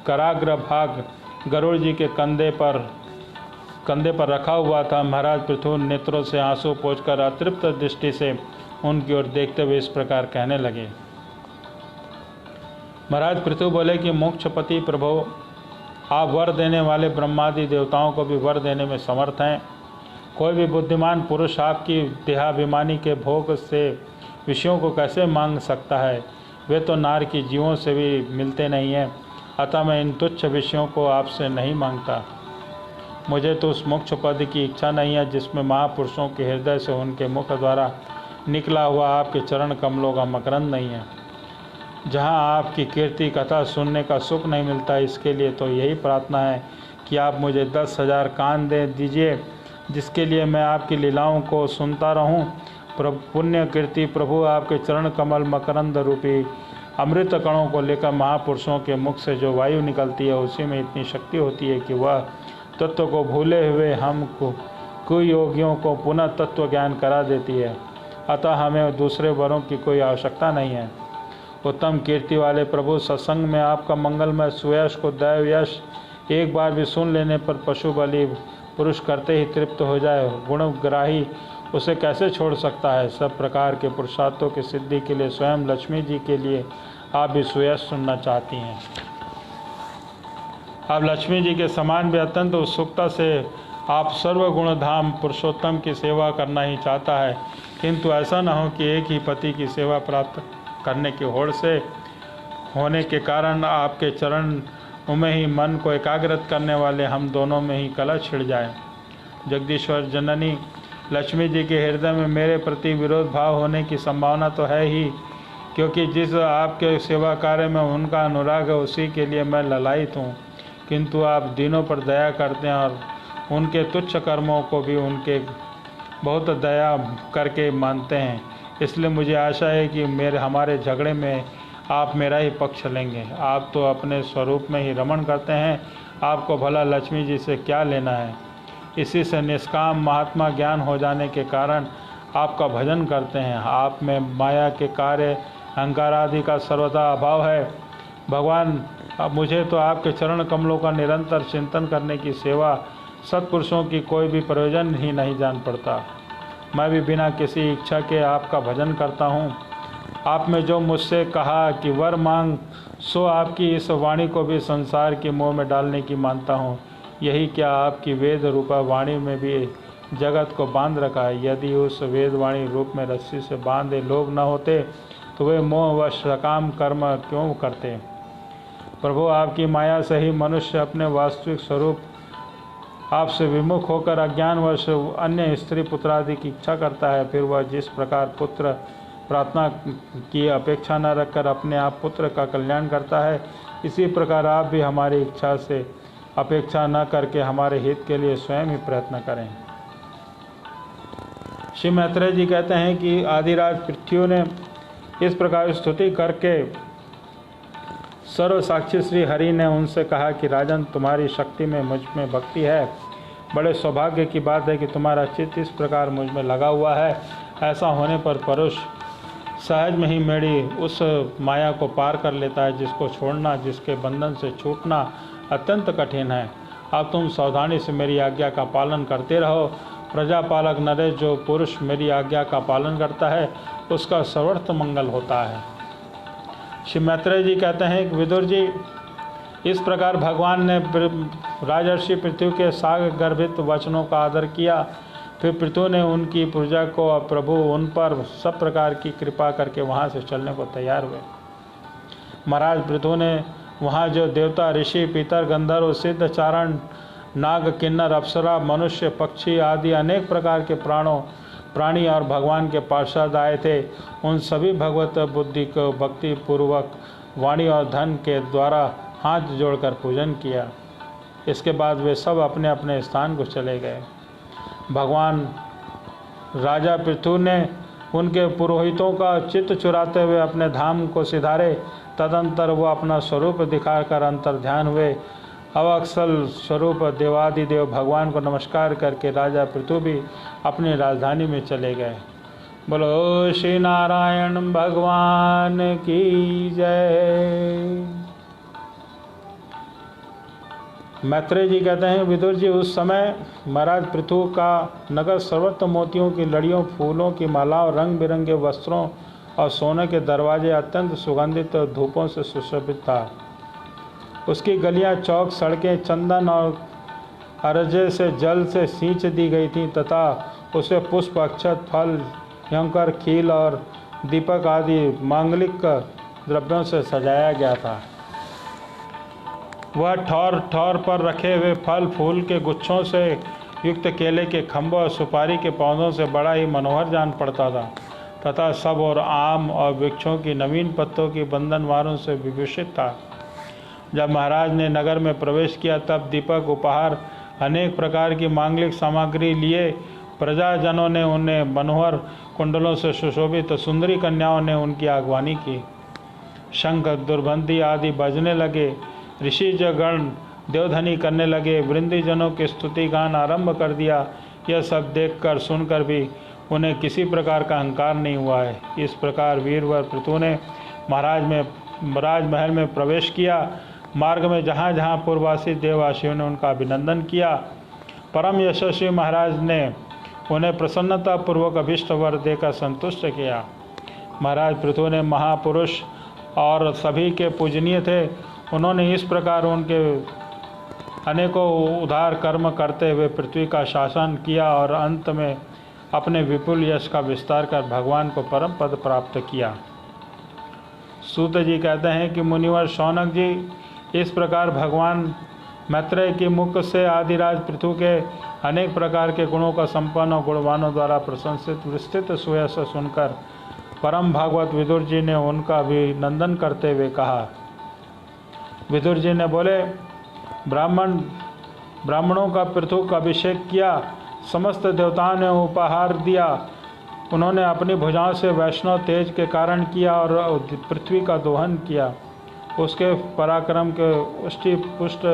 कराग्र भाग गरुड़ जी के कंधे पर रखा हुआ था। महाराज पृथु नेत्रों से आंसू पोंछकर अतृप्त दृष्टि से उनकी ओर देखते हुए इस प्रकार कहने लगे। महाराज पृथु बोले कि मोक्षपति प्रभु, आप वर देने वाले ब्रह्मादि देवताओं को भी वर देने में समर्थ हैं। कोई भी बुद्धिमान पुरुष आपकी देहाभिमानी के भोग से विषयों को कैसे मांग सकता है? वे तो नार की जीवों से भी मिलते नहीं हैं। अतः मैं इन तुच्छ विषयों को आपसे नहीं मांगता। मुझे तो उस मोक्ष पद की इच्छा नहीं है जिसमें महापुरुषों के हृदय से उनके मुख द्वारा निकला हुआ आपके चरण कमलों का मकरंद नहीं है। जहाँ आपकी कीर्ति कथा सुनने का सुख नहीं मिलता, इसके लिए तो यही प्रार्थना है कि आप मुझे 10,000 कान दे दीजिए जिसके लिए मैं आपकी लीलाओं को सुनता रहूं। पुण्य कीर्ति प्रभु आपके चरण कमल मकरंद रूपी अमृत कणों को लेकर महापुरुषों के मुख से जो वायु निकलती है उसी में इतनी शक्ति होती है कि वह तत्व को भूले हुए हम कुयोगियों को पुनः तत्व ज्ञान करा देती है। अतः हमें दूसरे वरों की कोई आवश्यकता नहीं है। उत्तम कीर्ति वाले प्रभु, सत्संग में आपका मंगलमय सुयश को दैव यश एक बार भी सुन लेने पर पशु बलि पुरुष करते ही तृप्त हो जाए, गुणग्राही उसे कैसे छोड़ सकता है। सब प्रकार के पुरुषार्थों की सिद्धि के लिए स्वयं लक्ष्मी जी के लिए आप भी सुयश सुनना चाहती हैं। आप लक्ष्मी जी के समान भी अत्यंत उत्सुकता से आप सर्वगुणधाम पुरुषोत्तम की सेवा करना ही चाहता है, किंतु ऐसा न हो कि एक ही पति की सेवा प्राप्त करने की होड़ से होने के कारण आपके चरण में ही मन को एकाग्रत करने वाले हम दोनों में ही कलह छिड़ जाए। जगदीश्वर जननी लक्ष्मी जी के हृदय में मेरे प्रति विरोध भाव होने की संभावना तो है ही, क्योंकि जिस आपके सेवा कार्य में उनका अनुराग है उसी के लिए मैं ललायित हूँ, किंतु आप दिनों पर दया करते हैं और उनके तुच्छ कर्मों को भी उनके बहुत दया करके मानते हैं। इसलिए मुझे आशा है कि हमारे झगड़े में आप मेरा ही पक्ष लेंगे। आप तो अपने स्वरूप में ही रमण करते हैं, आपको भला लक्ष्मी जी से क्या लेना है। इसी से निष्काम महात्मा ज्ञान हो जाने के कारण आपका भजन करते हैं। आप में माया के कार्य अहंकार आदि का सर्वथा अभाव है। भगवान, अब मुझे तो आपके चरण कमलों का निरंतर चिंतन करने की सेवा सत्पुरुषों की कोई भी प्रयोजन ही नहीं जान पड़ता। मैं भी बिना किसी इच्छा के आपका भजन करता हूँ। आप में जो मुझसे कहा कि वर मांग, सो आपकी इस वाणी को भी संसार के मोह में डालने की मानता हूँ। यही क्या आपकी वेद रूपा वाणी में भी जगत को बांध रखा है। यदि उस वेदवाणी रूप में रस्सी से बांधे लोग न होते तो वे मोहवश सकाम कर्म क्यों करते। प्रभु, आपकी माया से ही मनुष्य अपने वास्तविक स्वरूप आपसे विमुख होकर अज्ञानवश अन्य स्त्री पुत्रादि की इच्छा करता है। फिर वह जिस प्रकार पुत्र प्रार्थना की अपेक्षा न रखकर अपने आप पुत्र का कल्याण करता है, इसी प्रकार आप भी हमारी इच्छा से अपेक्षा न करके हमारे हित के लिए स्वयं ही प्रयत्न करें। श्री मैत्रेय जी कहते हैं कि आदिराज पृथ्वी ने इस प्रकार स्तुति करके सर्व साक्षी श्री हरि ने उनसे कहा कि राजन, तुम्हारी शक्ति में मुझ में भक्ति है। बड़े सौभाग्य की बात है कि तुम्हारा चित्त इस प्रकार मुझ में लगा हुआ है। ऐसा होने पर पुरुष सहज में ही मेरी उस माया को पार कर लेता है जिसको छोड़ना, जिसके बंधन से छूटना अत्यंत कठिन है। अब तुम सावधानी से मेरी आज्ञा का पालन करते रहो। प्रजापालक नरेश, जो पुरुष मेरी आज्ञा का पालन करता है उसका सर्वत्र मंगल होता है। श्री मैत्रेय जी कहते हैं कि विदुर जी, इस प्रकार भगवान ने राजर्षि पृथ्वी के साग गर्भित वचनों का आदर किया। फिर पृथ्वी ने उनकी पूजा को और प्रभु उन पर सब प्रकार की कृपा करके वहाँ से चलने को तैयार हुए। महाराज, पृथ्वी ने वहाँ जो देवता, ऋषि, पितर, गंधर्व, सिद्ध, चारण, नाग, किन्नर, अप्सरा, मनुष्य, पक्षी आदि अनेक प्रकार के प्राणी और भगवान के पार्षद आए थे, उन सभी भगवत बुद्धि को भक्ति पूर्वक वाणी और धन के द्वारा हाथ जोड़कर पूजन किया। इसके बाद वे सब अपने अपने स्थान को चले गए। भगवान राजा पृथु ने उनके पुरोहितों का चित्त चुराते हुए अपने धाम को सिधारे। तदंतर वो अपना स्वरूप दिखाकर अंतर ध्यान हुए। अवक्सल स्वरूप देवादिदेव भगवान को नमस्कार करके राजा पृथु भी अपनी राजधानी में चले गए। बोलो श्री नारायण भगवान की जय। मैत्रेय जी कहते हैं, विदुर जी, उस समय महाराज पृथु का नगर सर्वत्र मोतियों की लड़ियों, फूलों की मालाओं, रंग बिरंगे वस्त्रों और सोने के दरवाजे अत्यंत सुगंधित धूपों से सुशोभित था। उसकी गलियां, चौक, सड़कें चंदन और अरजे से जल से सींच दी गई थीं तथा उसे पुष्प, अक्षत, फल, यंकर, खील और दीपक आदि मांगलिक द्रव्यों से सजाया गया था। वह ठौर ठौर पर रखे हुए फल फूल के गुच्छों से युक्त केले के खंभों और सुपारी के पौधों से बड़ा ही मनोहर जान पड़ता था तथा सब और आम और वृक्षों की नवीन पत्तों की बंधनवारों से विभूषित था। जब महाराज ने नगर में प्रवेश किया तब दीपक, उपहार, अनेक प्रकार की मांगलिक सामग्री लिए प्रजाजनों ने उन्हें मनोहर कुंडलों से सुशोभित सुंदरी कन्याओं ने उनकी अगवानी की। शंख दुर्बंधी आदि बजने लगे, ऋषिजगण देवधनी करने लगे, वृंदीजनों की स्तुति गान आरंभ कर दिया। यह सब देखकर सुनकर भी उन्हें किसी प्रकार का अहंकार नहीं हुआ है। इस प्रकार वीरवर पृथु ने राजमहल में प्रवेश किया। मार्ग में जहाँ जहाँ पूर्ववासी देववासियों ने उनका अभिनंदन किया, परम यशस्वी महाराज ने उन्हें प्रसन्नतापूर्वक अभीष्ट वर देकर संतुष्ट किया। महाराज पृथु ने महापुरुष और सभी के पूजनीय थे। उन्होंने इस प्रकार उनके अनेकों उदार कर्म करते हुए पृथ्वी का शासन किया और अंत में अपने विपुल यश का विस्तार कर भगवान को परम पद प्राप्त किया। सूत जी कहते हैं कि मुनिवर शौनक जी, इस प्रकार भगवान मैत्रेय की मुख से आदिराज पृथु के अनेक प्रकार के गुणों का संपन्न और गुणवानों द्वारा प्रशंसित विस्तृत सुयश सुनकर परम भागवत विदुर जी ने उनका अभिनंदन करते हुए कहा। विदुर जी ने बोले, ब्राह्मणों का पृथु का अभिषेक किया, समस्त देवताओं ने उपहार दिया। उन्होंने अपनी भुजाओं से वैष्णव तेज के कारण किया और पृथ्वी का दोहन किया। उसके पराक्रम के उष्टि पुष्ट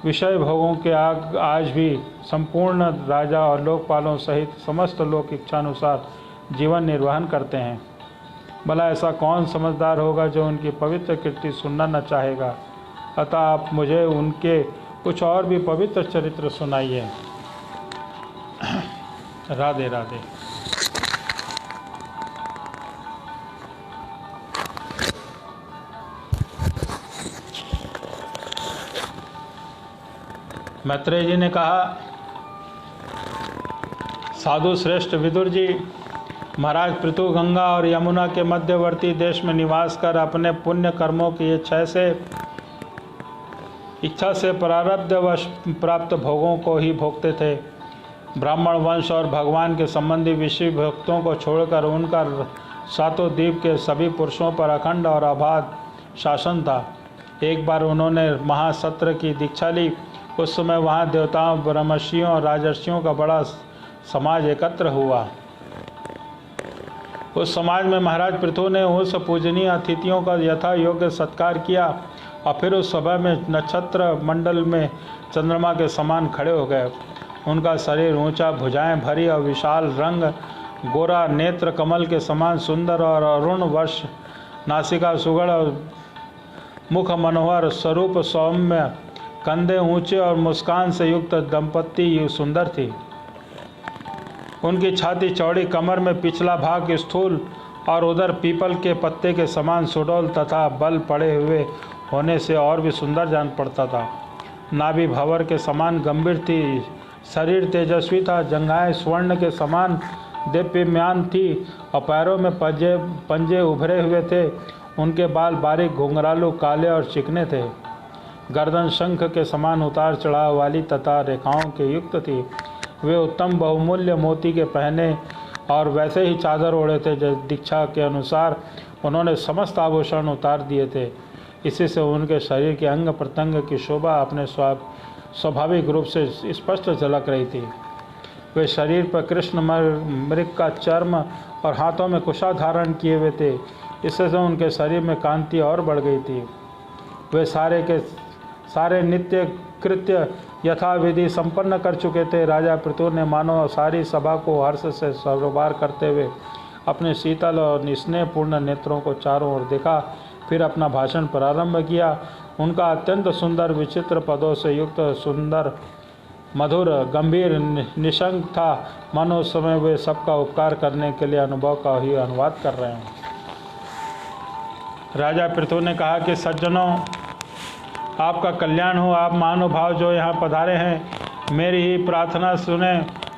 विषय भोगों के आज भी संपूर्ण राजा और लोकपालों सहित समस्त लोग इच्छानुसार जीवन निर्वहन करते हैं। भला ऐसा कौन समझदार होगा जो उनकी पवित्र कीर्ति सुनना न चाहेगा। अतः आप मुझे उनके कुछ और भी पवित्र चरित्र सुनाइए। राधे राधे। मैत्रेय जी ने कहा, साधु श्रेष्ठ विदुर जी, महाराज पृथु गंगा और यमुना के मध्यवर्ती देश में निवास कर अपने पुण्य कर्मों की इच्छा से प्रारब्धवश प्राप्त भोगों को ही भोगते थे। ब्राह्मण वंश और भगवान के संबंधी विषय भक्तों को छोड़कर उनका सातों द्वीप के सभी पुरुषों पर अखंड और अबाध शासन था। एक बार उन्होंने महासत्र की दीक्षा ली। उस समय वहाँ देवताओं, ब्रह्मर्षियों और राजर्षियों का बड़ा समाज एकत्र हुआ। उस समाज में महाराज पृथु ने उस पूजनीय अतिथियों का यथा योग्य सत्कार किया और फिर उस सभा में नक्षत्र मंडल में चंद्रमा के समान खड़े हो गए। उनका शरीर ऊंचा, भुजाएं भरी और विशाल, रंग गोरा, नेत्र कमल के समान सुंदर और अरुण वर्ष, नासिका सुगढ़ और मुख मनोहर, स्वरूप सौम्य, कंधे ऊंचे और मुस्कान से युक्त दंपत्ति सुंदर थी। उनकी छाती चौड़ी, कमर में पिछला भाग स्थूल और उधर पीपल के पत्ते के समान सुडौल तथा बल पड़े हुए होने से और भी सुंदर जान पड़ता था। नाभि भंवर के समान गंभीर थी, शरीर तेजस्वी था, जंघाएं स्वर्ण के समान दीप्यमान थी और पैरों में पंजे उभरे हुए थे। उनके बाल बारीक, घुंघरालू, काले और चिकने थे। गर्दन शंख के समान उतार चढ़ाव वाली तथा रेखाओं के युक्त थी। वे उत्तम बहुमूल्य मोती के पहने और वैसे ही चादर ओढ़े थे। दीक्षा के अनुसार उन्होंने समस्त आभूषण उतार दिए थे। इसी से उनके शरीर के अंग प्रत्यंग की शोभा अपने स्वाभाविक रूप से स्पष्ट झलक रही थी। वे शरीर पर कृष्ण मृग का चर्म और हाथों में कुशा धारण किए हुए थे। इससे उनके शरीर में कांति और बढ़ गई थी। वे सारे के सारे नित्य कृत्य यथाविधि संपन्न कर चुके थे। राजा पृथु ने मानो सारी सभा को हर्ष से सरोबार करते हुए अपने शीतल और स्नेहपूर्ण नेत्रों को चारों ओर देखा, फिर अपना भाषण प्रारंभ किया। उनका अत्यंत सुंदर विचित्र पदों से युक्त सुंदर, मधुर, गंभीर, निशंक था। मानो उस समय वे सबका उपकार करने के लिए अनुभव का ही अनुवाद कर रहे हैं। राजा पृथु ने कहा कि सज्जनों, आपका कल्याण हो। आप महानुभाव जो यहाँ पधारे हैं, मेरी ही प्रार्थना सुने।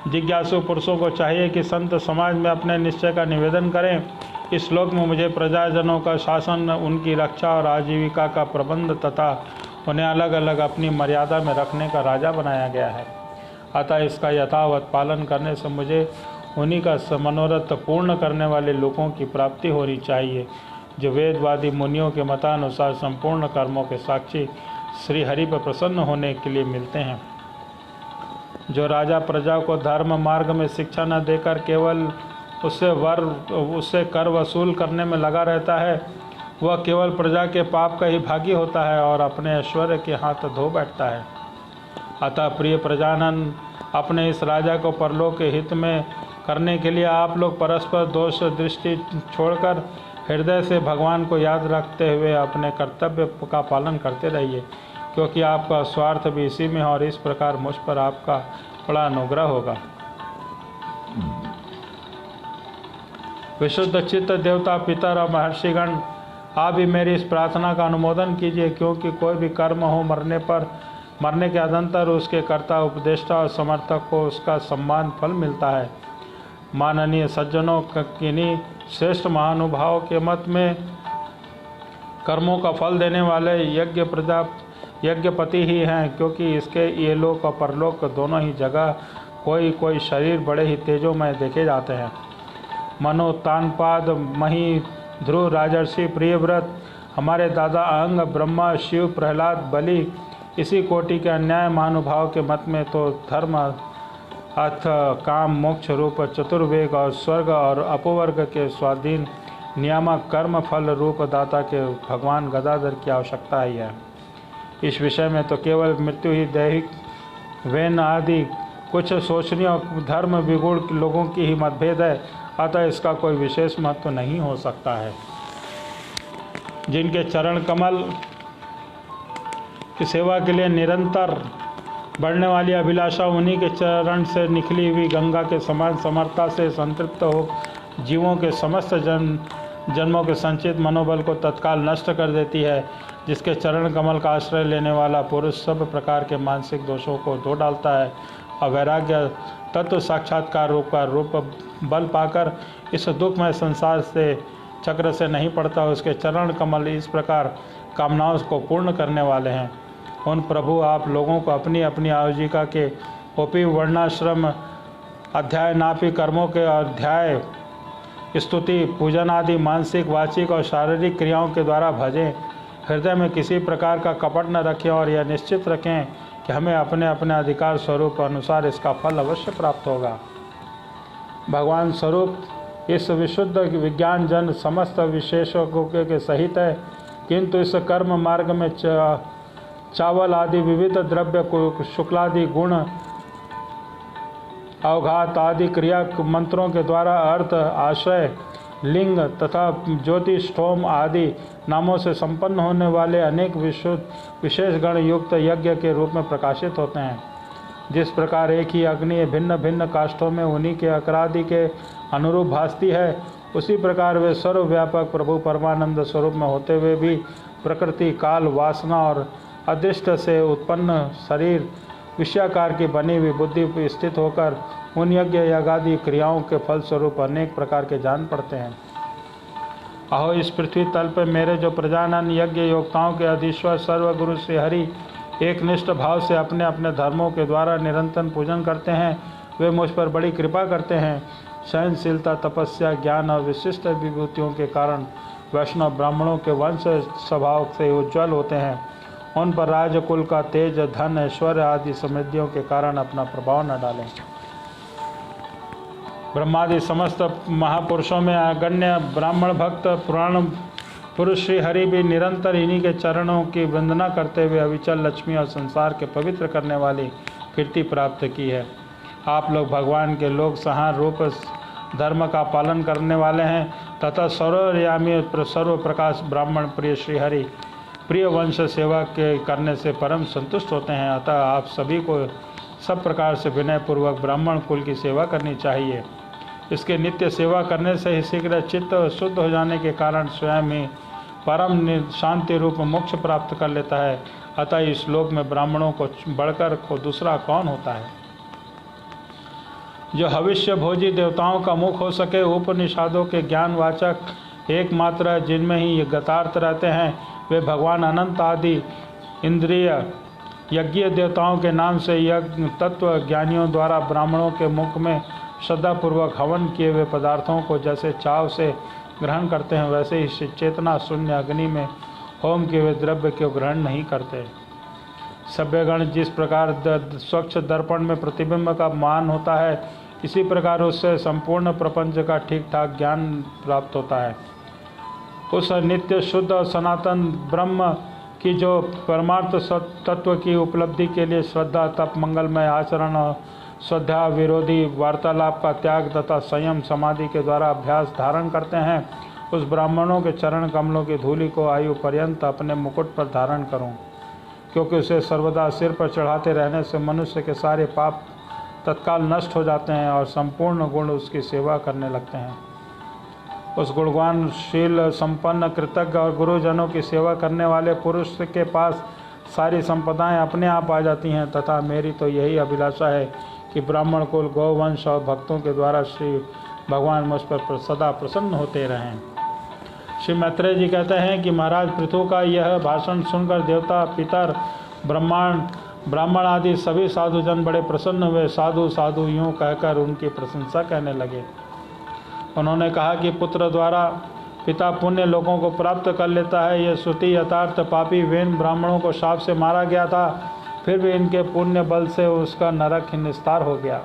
जिज्ञासु पुरुषों को चाहिए कि संत समाज में अपने निश्चय का निवेदन करें। इस श्लोक में मुझे प्रजाजनों का शासन, उनकी रक्षा और आजीविका का प्रबंध तथा उन्हें अलग अलग अपनी मर्यादा में रखने का राजा बनाया गया है। अतः इसका यथावत पालन करने से मुझे उन्हीं का मनोरथ पूर्ण करने वाले लोगों की प्राप्ति होनी चाहिए, जो वेदवादी मुनियों के मतानुसार संपूर्ण कर्मों के साक्षी श्री हरि पर प्रसन्न होने के लिए मिलते हैं। जो राजा प्रजा को धर्म मार्ग में शिक्षा न देकर केवल उससे कर वसूल करने में लगा रहता है, वह केवल प्रजा के पाप का ही भागी होता है और अपने ऐश्वर्य के हाथ धो बैठता है। अतः प्रिय प्रजानन, अपने इस राजा को परलोक के हित में करने के लिए आप लोग परस्पर दोष दृष्टि छोड़कर हृदय से भगवान को याद रखते हुए अपने कर्तव्य का पालन करते रहिए, क्योंकि आपका स्वार्थ भी इसी में है और इस प्रकार मुझ पर आपका बड़ा अनुग्रह होगा। विशुद्ध चित्त देवता, पितर और महर्षिगण, आप भी मेरी इस प्रार्थना का अनुमोदन कीजिए, क्योंकि कोई भी कर्म हो मरने के अनंतर उसके कर्ता, उपदेष्टा और समर्थक को उसका सम्मान फल मिलता है। माननीय सज्जनों, किन्हीं श्रेष्ठ महानुभावों के मत में कर्मों का फल देने वाले यज्ञपति ही हैं, क्योंकि इसके ये लोक और परलोक दोनों ही जगह कोई शरीर बड़े ही तेजोमय देखे जाते हैं। मनो, तानपाद, मही, ध्रुव, राजर्षि, प्रियव्रत, हमारे दादा अंग, ब्रह्मा, शिव, प्रहलाद, बलि, इसी कोटि के अन्याय महानुभाव के मत में तो धर्म, अर्थ, काम, मोक्ष रूप चतुर्वेग और स्वर्ग और अपवर्ग के स्वाधीन नियामक कर्म फल रूप दाता के भगवान गदाधर की आवश्यकता ही है। इस विषय में तो केवल मृत्यु ही दैहिक वैन आदि कुछ शोचनीय और धर्म विगुण लोगों की ही मतभेद है, अतः इसका कोई विशेष महत्व नहीं हो सकता है। जिनके चरण कमल की सेवा के लिए निरंतर बढ़ने वाली अभिलाषा, उन्हीं के चरण से निकली हुई गंगा के समान समर्था से संतृप्त हो जीवों के समस्त जन्मों के संचित मनोबल को तत्काल नष्ट कर देती है। जिसके चरण कमल का आश्रय लेने वाला पुरुष सब प्रकार के मानसिक दोषों को धो डालता है और वैराग्य तत्व साक्षात्कार रूप बल पाकर इस दुखमय संसार से चक्र से नहीं पड़ता। उसके चरण कमल इस प्रकार कामनाओं को पूर्ण करने वाले हैं। उन प्रभु, आप लोगों को अपनी अपनी आजीविका के ओपी वर्णाश्रम अध्याय नापी कर्मों के अध्याय स्तुति पूजन आदि मानसिक, वाचिक और शारीरिक क्रियाओं के द्वारा भजें। हृदय में किसी प्रकार का कपट न रखें और यह निश्चित रखें कि हमें अपने अपने अधिकार स्वरूप अनुसार इसका फल अवश्य प्राप्त होगा। भगवान स्वरूप इस विशुद्ध विज्ञान जन समस्त विशेषज्ञों के सहित है, किंतु इस कर्म मार्ग में चावल आदि विविध द्रव्य को शुक्लादि गुण अवघात आदि क्रिया मंत्रों के द्वारा अर्थ, आश्रय, लिंग तथा ज्योतिष्ठोम आदि नामों से संपन्न होने वाले अनेक विशेष गण युक्त यज्ञ के रूप में प्रकाशित होते हैं। जिस प्रकार एक ही अग्नि भिन्न भिन्न काष्ठों में उन्हीं के अकरादि के अनुरूप भासती है, उसी प्रकार वे सर्वव्यापक प्रभु परमानंद स्वरूप में होते हुए भी प्रकृति, काल, वासना और अदृष्ट से उत्पन्न शरीर, विषयाकार की बनी हुई बुद्धि स्थित होकर उन यज्ञ यागादि क्रियाओं के फल स्वरूप अनेक प्रकार के जान पड़ते हैं। अहो, इस पृथ्वी तल पर मेरे जो प्रजानन यज्ञ योक्ताओं के अधीश्वर सर्वगुरु श्री हरि एक निष्ठ भाव से अपने अपने धर्मों के द्वारा निरंतर पूजन करते हैं, वे मुझ पर बड़ी कृपा करते हैं। सहनशीलता, तपस्या, ज्ञान और विशिष्ट विभूतियों के कारण वैष्णव ब्राह्मणों के वंश स्वभाव से उज्ज्वल होते हैं। उन पर राजकुल का तेज, धन, ऐश्वर्य आदि समृद्धियों के कारण अपना प्रभाव न डालें। ब्रह्मादि समस्त महापुरुषों में अगण्य ब्राह्मण भक्त पुराण पुरुष श्री हरि भी निरंतर इन्हीं के चरणों की वंदना करते हुए अविचल लक्ष्मी और संसार के पवित्र करने वाली कीर्ति प्राप्त की है। आप लोग भगवान के लोक संहार रूप धर्म का पालन करने वाले हैं तथा सर्वयामी सर्व प्रकाश ब्राह्मण प्रिय श्री हरि प्रिय वंश सेवा के करने से परम संतुष्ट होते हैं। अतः आप सभी को सब प्रकार से विनयपूर्वक ब्राह्मण कुल की सेवा करनी चाहिए। इसके नित्य सेवा करने से ही शीघ्र चित्त शुद्ध हो जाने के कारण स्वयं ही परम शांति रूप मोक्ष प्राप्त कर लेता है। अतः इस लोक में ब्राह्मणों को बढ़कर दूसरा कौन होता है? जो भविष्य भोजी देवताओं का मुख हो सके, उपनिषदों के ज्ञानवाचक एकमात्र जिनमें ही गतार्थ रहते हैं, वे भगवान अनंत आदि इंद्रिय यज्ञ देवताओं के नाम से यज्ञ तत्व ज्ञानियों द्वारा ब्राह्मणों के मुख में श्रद्धापूर्वक हवन किए हुए पदार्थों को जैसे चाव से ग्रहण करते हैं, वैसे ही चेतना शून्य अग्नि में होम किए हुए द्रव्य को ग्रहण नहीं करते। सभ्यगण जिस प्रकार स्वच्छ दर्पण में प्रतिबिंब का मान होता है, इसी प्रकार उससे संपूर्ण प्रपंच का ठीक ठाक ज्ञान प्राप्त होता है। उस नित्य शुद्ध और सनातन ब्रह्म की जो परमार्थ तत्व की उपलब्धि के लिए श्रद्धा, तप, मंगलमय आचरण और श्रद्धा विरोधी वार्तालाप का त्याग तथा संयम समाधि के द्वारा अभ्यास धारण करते हैं, उस ब्राह्मणों के चरण कमलों की धूलि को आयु पर्यंत अपने मुकुट पर धारण करूं, क्योंकि उसे सर्वदा सिर पर चढ़ाते रहने से मनुष्य के सारे पाप तत्काल नष्ट हो जाते हैं और संपूर्ण गुण उसकी सेवा करने लगते हैं। उस गुणवान शील संपन्न कृतज्ञ और गुरुजनों की सेवा करने वाले पुरुष के पास सारी संपदाएं अपने आप आ जाती हैं तथा मेरी तो यही अभिलाषा है कि ब्राह्मण कुल, गौवंश और भक्तों के द्वारा श्री भगवान मुझ पर सदा प्रसन्न होते रहें। श्री मैत्रेय जी कहते हैं कि महाराज पृथु का यह भाषण सुनकर देवता, पितर, ब्राह्मण आदि सभी साधुजन बड़े प्रसन्न हुए। साधु साधु यूँ कहकर उनकी प्रशंसा कहने लगे। उन्होंने कहा कि पुत्र द्वारा पिता पुण्य लोगों को प्राप्त कर लेता है, यह श्रुति यथार्थ। पापी वेन ब्राह्मणों को शाप से मारा गया था, फिर भी इनके पुण्य बल से उसका नरक निस्तार हो गया।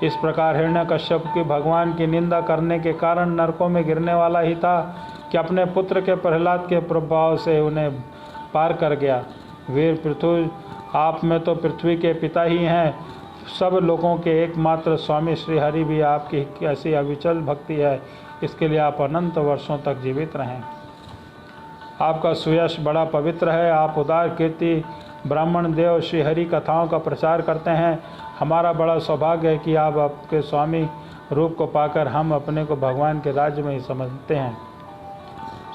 इस प्रकार हिरण्यकश्यप की भगवान की निंदा करने के कारण नरकों में गिरने वाला ही था कि अपने पुत्र के प्रहलाद के प्रभाव से उन्हें पार कर गया। वीर पृथु, आप में तो पृथ्वी के पिता ही हैं, सब लोगों के एकमात्र स्वामी श्री हरि भी आपकी कैसी अविचल भक्ति है, इसके लिए आप अनंत वर्षों तक जीवित रहें। आपका सुयश बड़ा पवित्र है। आप उदार कीर्ति ब्राह्मण देव श्री हरि कथाओं का प्रचार करते हैं। हमारा बड़ा सौभाग्य है कि आप आपके स्वामी रूप को पाकर हम अपने को भगवान के राज्य में ही समझते हैं।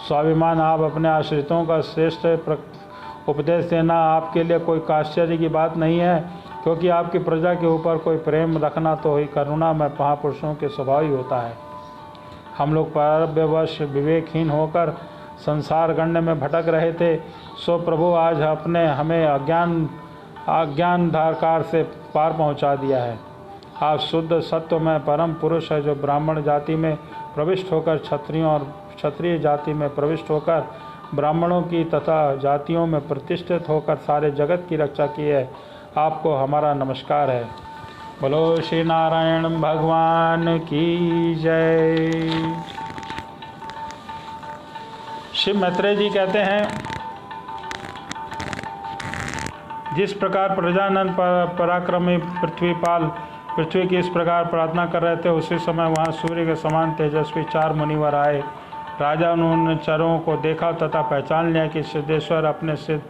स्वाभिमान, आप अपने आश्रितों का श्रेष्ठ उपदेश देना आपके लिए कोई आश्चर्य की बात नहीं है, क्योंकि आपकी प्रजा के ऊपर कोई प्रेम रखना तो ही करुणा में महापुरुषों के स्वभाव ही होता है। हम लोग प्रारब्धवश विवेकहीन होकर संसार गण्य में भटक रहे थे, सो प्रभु आज अपने हमें अज्ञान धारकार से पार पहुंचा दिया है। आप शुद्ध सत्व में परम पुरुष है, जो ब्राह्मण जाति में प्रविष्ट होकर क्षत्रियों और क्षत्रिय जाति में प्रविष्ट होकर ब्राह्मणों की तथा जातियों में प्रतिष्ठित होकर सारे जगत की रक्षा की है। आपको हमारा नमस्कार है। बोलो श्री नारायण भगवान की जय। श्री मैत्रेय जी कहते हैं, जिस प्रकार प्रजानंद पराक्रमी पृथ्वीपाल पृथ्वी की इस प्रकार प्रार्थना कर रहे थे, उसी समय वहाँ सूर्य के समान तेजस्वी 4 मुनिवर आए। राजा उन चरों को देखा तथा पहचान लिया कि सिद्धेश्वर अपने सिद्ध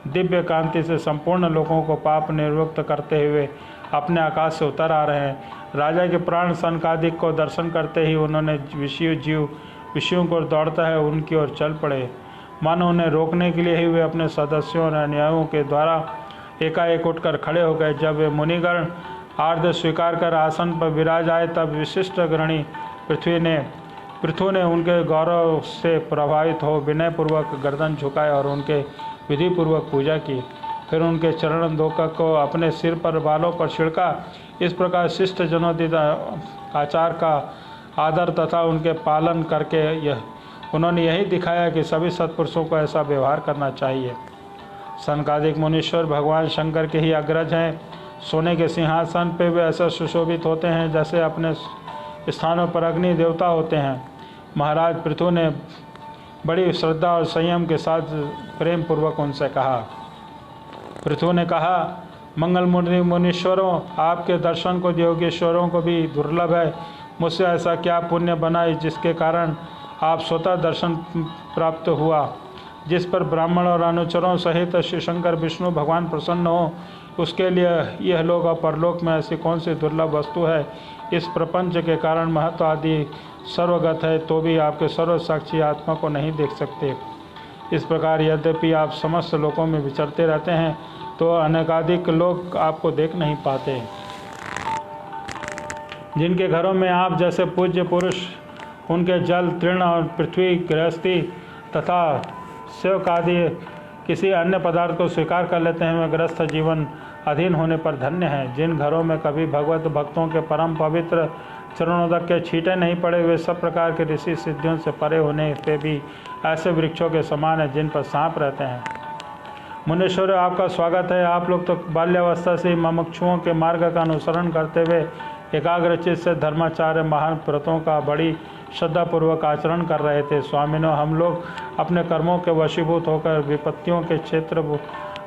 दिव्य कांति से संपूर्ण लोगों को पाप निवृत्त करते हुए अपने आकाश से उतर आ रहे हैं। राजा के प्राण सनकादिक को दर्शन करते ही उन्होंने विषयों को दौड़ता है उनकी ओर चल पड़े। मानो उन्हें रोकने के लिए ही वे अपने सदस्यों और अनुयायियों के द्वारा एकाएक उठकर खड़े हो गए। जब वे मुनिगण आर्ध स्वीकार कर आसन पर विराज आए, तब विशिष्ट ग्रहणी पृथु ने उनके गौरव से प्रभावित हो विनयपूर्वक गर्दन झुकाए और उनके विधिपूर्वक पूजा की। फिर उनके चरण धोकर को अपने सिर पर बालों पर छिड़का। इस प्रकार शिष्ट जनोदित आचार का आदर तथा उनके पालन करके उन्होंने यही दिखाया कि सभी सत्पुरुषों को ऐसा व्यवहार करना चाहिए। सनकादिक मुनीश्वर भगवान शंकर के ही अग्रज हैं। सोने के सिंहासन पे वे ऐसा सुशोभित होते हैं जैसे अपने स्थानों पर अग्नि देवता होते हैं। महाराज पृथु ने बड़ी श्रद्धा और संयम के साथ प्रेम पूर्वक उनसे कहा। पृथु ने कहा, मंगल मुनीश्वरों, आपके दर्शन को योगेश्वरों को भी दुर्लभ है। मुझसे ऐसा क्या पुण्य बना जिसके कारण आप स्वतः दर्शन प्राप्त हुआ, जिस पर ब्राह्मण और अनुचरों सहित श्री शंकर विष्णु भगवान प्रसन्न हो। उसके लिए यह लोक और परलोक में ऐसी कौन सी दुर्लभ वस्तु है। इस प्रपंच के कारण महत्व आदि सर्वगत है, तो भी आपके सर्व साक्षी आत्मा को नहीं देख सकते। इस प्रकार यद्यपि आप समस्त लोकों में विचरते रहते हैं, तो अनेकाधिक लोग आपको देख नहीं पाते। जिनके घरों में आप जैसे पूज्य पुरुष उनके जल, तृण और पृथ्वी, गृहस्थी तथा सेवक आदि किसी अन्य पदार्थ को स्वीकार कर लेते हैं, वे गृहस्थ जीवन अधीन होने पर धन्य हैं। जिन घरों में कभी भगवत भक्तों के परम पवित्र चरणोदक के छींटे नहीं पड़े, वे सब प्रकार के ऋषि सिद्धियों से परे होने पे भी ऐसे वृक्षों के समान हैं जिन पर सांप रहते हैं। मुनीश्वरों, आपका स्वागत है। आप लोग तो बाल्यावस्था से मुमुक्षुओं के मार्ग का अनुसरण करते हुए एकाग्रचित से धर्माचार्य महान व्रतों का बड़ी श्रद्धापूर्वक आचरण कर रहे थे। स्वामिनों, हम लोग अपने कर्मों के वशीभूत होकर विपत्तियों के क्षेत्र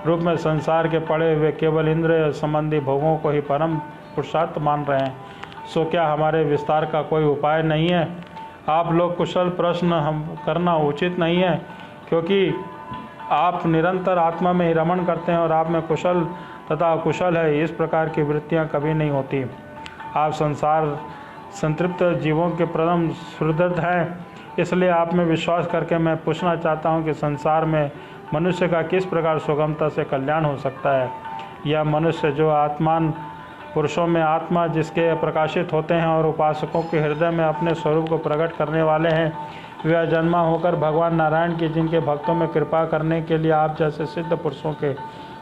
रूप में संसार के पड़े हुए केवल इंद्रिय संबंधी भोगों को ही परम पुरुषार्थ मान रहे हैं। सो क्या हमारे विस्तार का कोई उपाय नहीं है? आप लोग कुशल प्रश्न हम करना उचित नहीं है, क्योंकि आप निरंतर आत्मा में ही रमण करते हैं और आप में कुशल तथा अकुशल है, इस प्रकार की वृत्तियां कभी नहीं होती। आप संसार संतृप्त जीवों के परम सुहृद हैं, इसलिए आप में विश्वास करके मैं पूछना चाहता हूं कि संसार में मनुष्य का किस प्रकार सुगमता से कल्याण हो सकता है। यह मनुष्य जो आत्मान पुरुषों में आत्मा जिसके प्रकाशित होते हैं और उपासकों के हृदय में अपने स्वरूप को प्रकट करने वाले हैं, वे अजन्मा होकर भगवान नारायण की जिनके भक्तों में कृपा करने के लिए आप जैसे सिद्ध पुरुषों के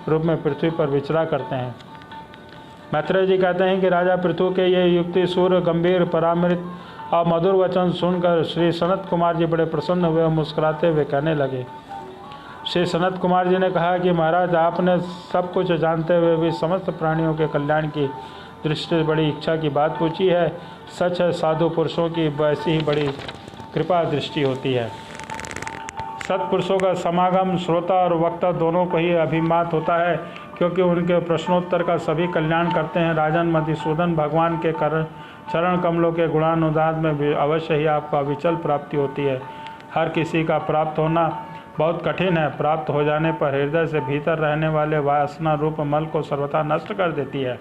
रूप में पृथ्वी पर विचरा करते हैं। मैत्रेय जी कहते हैं कि राजा पृथु के ये युक्ति सूर्य गंभीर परामृत और मधुर वचन सुनकर श्री सनत कुमार जी बड़े प्रसन्न हुए और मुस्कुराते हुए कहने लगे। श्री सनत कुमार जी ने कहा कि महाराज, आपने सब कुछ जानते हुए भी समस्त प्राणियों के कल्याण की दृष्टि से बड़ी इच्छा की बात पूछी है। सच है, साधु पुरुषों की वैसी ही बड़ी कृपा दृष्टि होती है। सत्पुरुषों का समागम श्रोता और वक्ता दोनों को ही अभिमात होता है, क्योंकि उनके प्रश्नोत्तर का सभी कल्याण करते हैं। राजन मधुसूदन, भगवान के चरण कमलों के गुणानुदान में भी अवश्य ही आपको अविचल प्राप्ति होती है। हर किसी का प्राप्त होना बहुत कठिन है। प्राप्त हो जाने पर हृदय से भीतर रहने वाले वासना रूप मल को सर्वथा नष्ट कर देती है,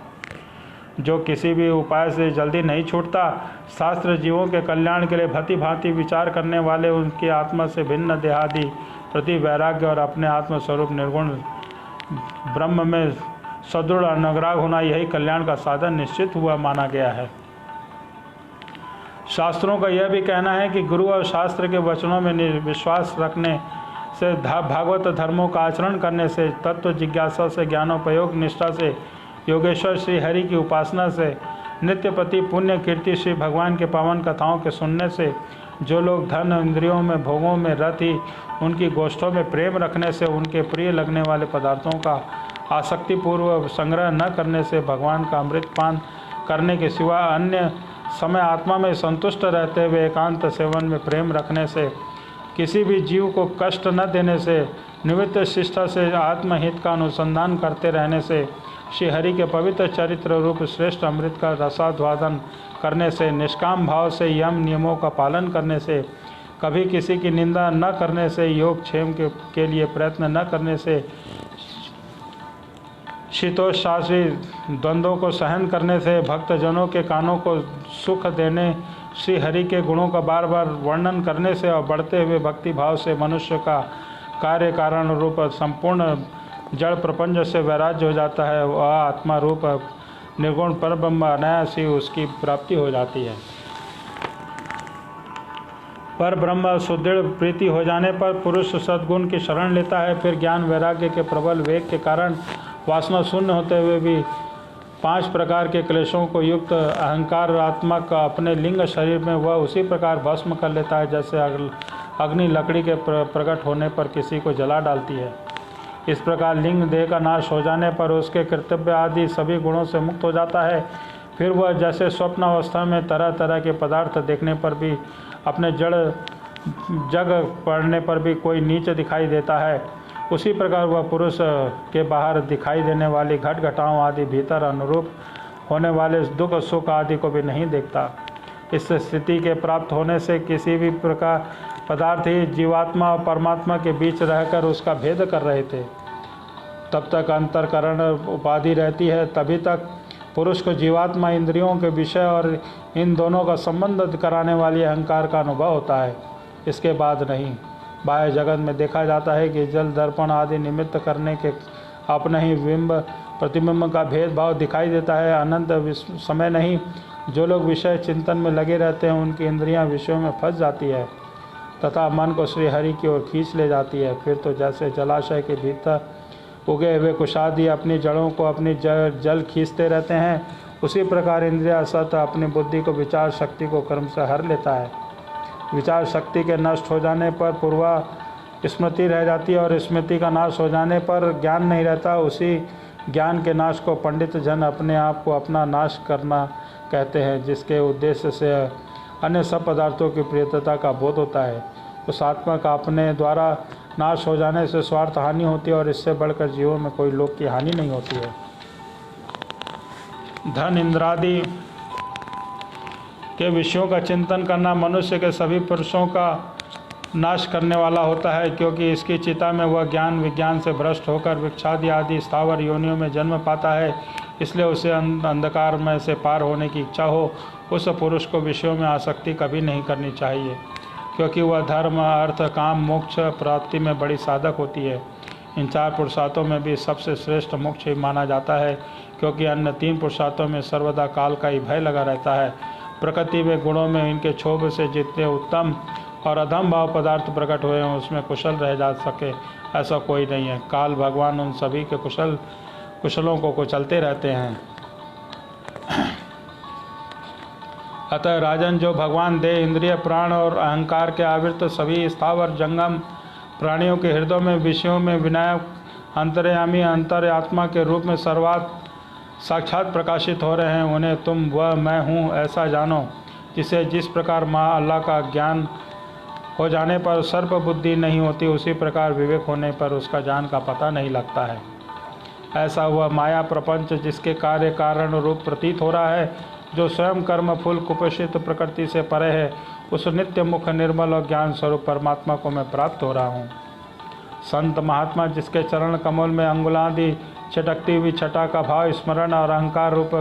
जो किसी भी उपाय से जल्दी नहीं छूटता। शास्त्र जीवों के कल्याण के लिए भति भांति विचार करने वाले उनकी आत्मा से भिन्न देहादि प्रति वैराग्य और अपने आत्मस्वरूप निर्गुण ब्रह्म में सदृढ़ अनुराग होना, यही कल्याण का साधन निश्चित हुआ माना गया है। शास्त्रों का यह भी कहना है कि गुरु और शास्त्र के वचनों में विश्वास रखने से, भागवत धर्मों का आचरण करने से, तत्व जिज्ञासा से, ज्ञानोपयोग निष्ठा से, योगेश्वर श्री हरि की उपासना से, नित्य प्रति पुण्य कीर्ति श्री भगवान के पावन कथाओं के सुनने से, जो लोग धन इंद्रियों में भोगों में रत ही उनकी गोष्ठों में प्रेम रखने से, उनके प्रिय लगने वाले पदार्थों का आसक्तिपूर्वक संग्रह न करने से, भगवान का अमृत पान करने के सिवा अन्य समय आत्मा में संतुष्ट रहते हुए एकांत सेवन में प्रेम रखने से, किसी भी जीव को कष्ट न देने से, निमित्त शिष्टा से आत्महित का अनुसंधान करते रहने से, श्री हरि के पवित्र चरित्र रूप श्रेष्ठ अमृत का रसास्वादन करने से, निष्काम भाव से यम नियमों का पालन करने से, कभी किसी की निंदा न करने से, योग क्षेम के लिए प्रयत्न न करने से, शीतोष्णाश्री द्वंद्वों को सहन करने से, भक्तजनों के कानों को सुख देने, श्री हरि के गुणों का बार बार वर्णन करने से और बढ़ते हुए भक्ति भाव से मनुष्य का कार्य कारण रूप संपूर्ण जड़ प्रपंच से वैराग्य हो जाता है। वह आत्मा रूप निर्गुण परब्रह्म अनायास ही उसकी प्राप्ति हो जाती है। पर ब्रह्म सुदृढ़ प्रीति हो जाने पर पुरुष सद्गुण की शरण लेता है। फिर ज्ञान वैराग्य के प्रबल वेग के कारण वासना शून्य होते हुए भी 5 प्रकार के क्लेशों को युक्त अहंकार आत्मक अपने लिंग शरीर में वह उसी प्रकार भस्म कर लेता है, जैसे अग्नि लकड़ी के प्रकट होने पर किसी को जला डालती है। इस प्रकार लिंग देह का नाश हो जाने पर उसके कर्तव्य आदि सभी गुणों से मुक्त हो जाता है। फिर वह जैसे स्वप्न अवस्था में तरह तरह के पदार्थ देखने पर भी, अपने जड़ जग पड़ने पर भी कोई नीच दिखाई देता है, उसी प्रकार वह पुरुष के बाहर दिखाई देने वाली घट घटाओं आदि भीतर अनुरूप होने वाले दुख सुख आदि को भी नहीं देखता। इस स्थिति के प्राप्त होने से किसी भी प्रकार पदार्थ ही जीवात्मा और परमात्मा के बीच रहकर उसका भेद कर रहे थे। तब तक अंतरकरण उपाधि रहती है, तभी तक पुरुष को जीवात्मा इंद्रियों के विषय और इन दोनों का संबंध कराने वाली अहंकार का अनुभव होता है। इसके बाद नहीं। बाह्य जगत में देखा जाता है कि जल दर्पण आदि निमित्त करने के अपने ही बिंब प्रतिबिंब का भेदभाव दिखाई देता है। अनंत समय नहीं, जो लोग विषय चिंतन में लगे रहते हैं उनकी इंद्रियां विषयों में फंस जाती है तथा मन को श्री हरि की ओर खींच ले जाती है। फिर तो जैसे जलाशय के भीतर उगे हुए कुशादी अपनी जड़ों को अपनी जल खींचते रहते हैं, उसी प्रकार इंद्रिया सत अपनी बुद्धि को विचार शक्ति को कर्म से हर लेता है। विचार शक्ति के नष्ट हो जाने पर स्मृति रह जाती है और स्मृति का नाश हो जाने पर ज्ञान नहीं रहता। उसी ज्ञान के नाश को पंडित जन अपने आप को अपना नाश करना कहते हैं, जिसके उद्देश्य से अन्य सब पदार्थों की प्रियता का बोध होता है। उस आत्मा का अपने द्वारा नाश हो जाने से स्वार्थ हानि होती है और इससे बढ़कर जीवों में कोई लोक की हानि नहीं होती है। धन इंद्रादि के विषयों का चिंतन करना मनुष्य के सभी पुरुषों का नाश करने वाला होता है, क्योंकि इसकी चिता में वह ज्ञान विज्ञान से भ्रष्ट होकर वृक्षादि आदि स्थावर योनियों में जन्म पाता है। इसलिए उसे अंधकार में से पार होने की इच्छा हो, उस पुरुष को विषयों में आसक्ति कभी नहीं करनी चाहिए, क्योंकि वह धर्म अर्थ काम मोक्ष प्राप्ति में बड़ी साधक होती है। इन 4 पुरुषार्थों में भी सबसे श्रेष्ठ मोक्ष ही माना जाता है, क्योंकि अन्य 3 पुरुषार्थों में सर्वदा काल का ही भय लगा रहता है। प्रकृति में गुणों में इनके क्षोभ से जितने उत्तम और अधम भाव पदार्थ प्रकट हुए हैं उसमें कुशल रह जा सके ऐसा कोई नहीं है। काल भगवान उन सभी के कुशलों को कुचलते रहते हैं। अतः राजन, जो भगवान देह इंद्रिय प्राण और अहंकार के आवृत सभी स्थावर जंगम प्राणियों के हृदयों में विषयों में विनायक अंतर्यामी अंतर्यात्मा के रूप में सर्वात साक्षात प्रकाशित हो रहे हैं, उन्हें तुम वह मैं हूँ ऐसा जानो, जिसे जिस प्रकार महा अल्लाह का ज्ञान हो जाने पर सर्प बुद्धि नहीं होती, उसी प्रकार विवेक होने पर उसका जान का पता नहीं लगता है। ऐसा हुआ माया प्रपंच जिसके कार्य कारण रूप प्रतीत हो रहा है, जो स्वयं कर्म फूल कुपोषित प्रकृति से परे है, उस नित्य मुख निर्मल और ज्ञान स्वरूप परमात्मा को मैं प्राप्त हो रहा हूँ। संत महात्मा जिसके चरण कमल में अंगुलादि चटकती हुई छटा का भाव स्मरण और अहंकार रूप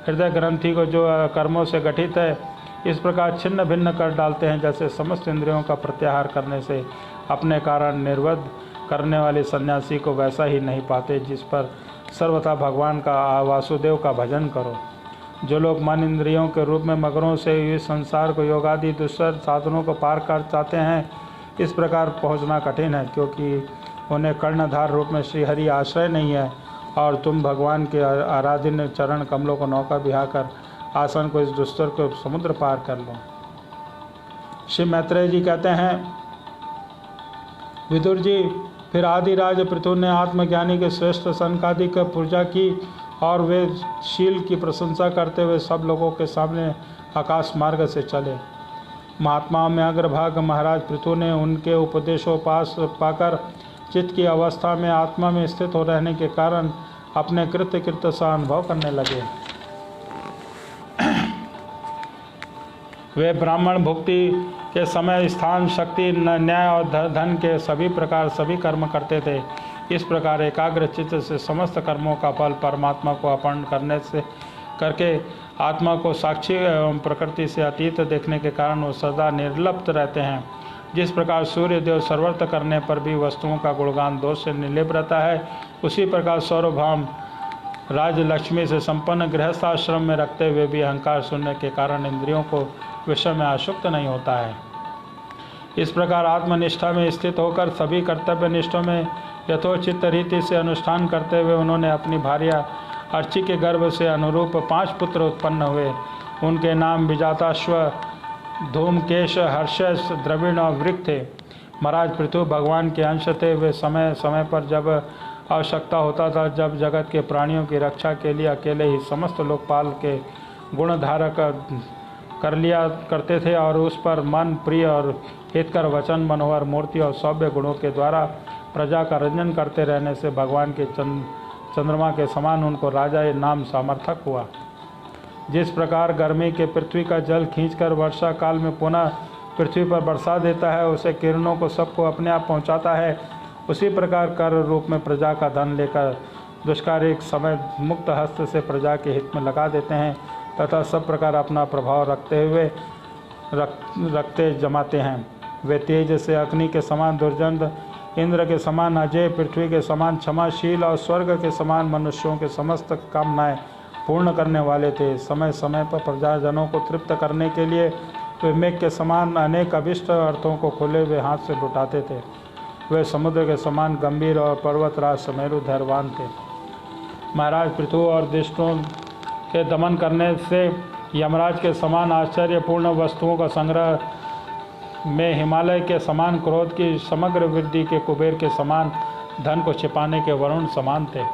हृदय ग्रंथि को जो कर्मों से गठित है इस प्रकार छिन्न भिन्न कर डालते हैं, जैसे समस्त इंद्रियों का प्रत्याहार करने से अपने कारण निर्वध करने वाले सन्यासी को वैसा ही नहीं पाते, जिस पर सर्वथा भगवान का वासुदेव का भजन करो। जो लोग मन इंद्रियों के रूप में मगरों से इस संसार को योगादि दुष्कर साधनों को पार कर चाहते हैं, इस प्रकार पहुंचना कठिन है, क्योंकि उन्हें कर्णधार रूप में श्रीहरि आश्रय नहीं है और तुम भगवान के आराधन चरण कमलों को नौका बिहाकर आसन को इस दुस्तर को समुद्र पार कर लो। श्री मैत्रेय जी कहते हैं, विदुर जी, फिर आदिराज पृथु ने आत्मज्ञानी के श्रेष्ठ सनकादि की पूजा की और वे शील की प्रशंसा करते हुए सब लोगों के सामने आकाश मार्ग से चले। महात्माओं में अग्रभाग महाराज पृथु ने उनके उपदेशोपास पाकर चित्त की अवस्था में आत्मा में स्थित हो रहने के कारण अपने कृत्य सा अनुभव करने लगे। वे ब्राह्मण भुक्ति के समय स्थान शक्ति न्याय और धन के सभी प्रकार सभी कर्म करते थे। इस प्रकार एकाग्र चित्त से समस्त कर्मों का फल परमात्मा को अर्पण करने से करके आत्मा को साक्षी एवं प्रकृति से अतीत देखने के कारण वो सदा निर्लिप्त रहते हैं। जिस प्रकार सूर्य देव सर्वत्र करने पर भी वस्तुओं का गुणगान दोष से निर्लिप्त रहता है, उसी प्रकार सौरभाम राज लक्ष्मी से संपन्न गृहस्थाश्रम में रखते हुए भी अहंकार शून्य के कारण इंद्रियों को विषय में आसक्त नहीं होता है। इस प्रकार आत्मनिष्ठा में स्थित होकर सभी कर्तव्य निष्ठों में यथोचित रीति से अनुष्ठान करते हुए उन्होंने अपनी भार्या अर्ची के गर्भ से अनुरूप 5 पुत्र उत्पन्न हुए। उनके नाम विजाताश्व, धूमकेश, हर्षस, द्रविण और वृक्क थे। महाराज पृथु भगवान के अंश थे। वे समय समय पर जब आवश्यकता होता था, जब जगत के प्राणियों की रक्षा के लिए अकेले ही समस्त लोकपाल के गुण धारक कर लिया करते थे और उस पर मन प्रिय और हितकर वचन, मनोहर मूर्ति और सौभ्य गुणों के द्वारा प्रजा का रंजन करते रहने से भगवान के चंद्रमा के समान उनको राजा नाम सामर्थक हुआ। जिस प्रकार गर्मी के पृथ्वी का जल खींचकर वर्षा काल में पुनः पृथ्वी पर बरसा देता है, उसे किरणों को सबको अपने आप पहुंचाता है, उसी प्रकार कर रूप में प्रजा का धन लेकर दुष्कार्य एक समय मुक्त हस्त से प्रजा के हित में लगा देते हैं तथा सब प्रकार अपना प्रभाव रखते जमाते हैं। वे तेज से अग्नि के समान दुर्जंध, इंद्र के समान अजय, पृथ्वी के समान क्षमाशील और स्वर्ग के समान मनुष्यों के समस्त कामनाएं पूर्ण करने वाले थे। समय समय पर प्रजाजनों को तृप्त करने के लिए वे मेघ के समान अनेक अभिष्ट अर्थों को खुले हुए हाथ से लुटाते थे। वे समुद्र के समान गंभीर और पर्वतराज समेरु धैर्यवान थे। महाराज पृथु और दुष्टों के दमन करने से यमराज के समान आश्चर्यपूर्ण वस्तुओं का संग्रह में हिमालय के समान क्रोध की समग्र वृद्धि के कुबेर के समान धन को छिपाने के वरुण समान थे।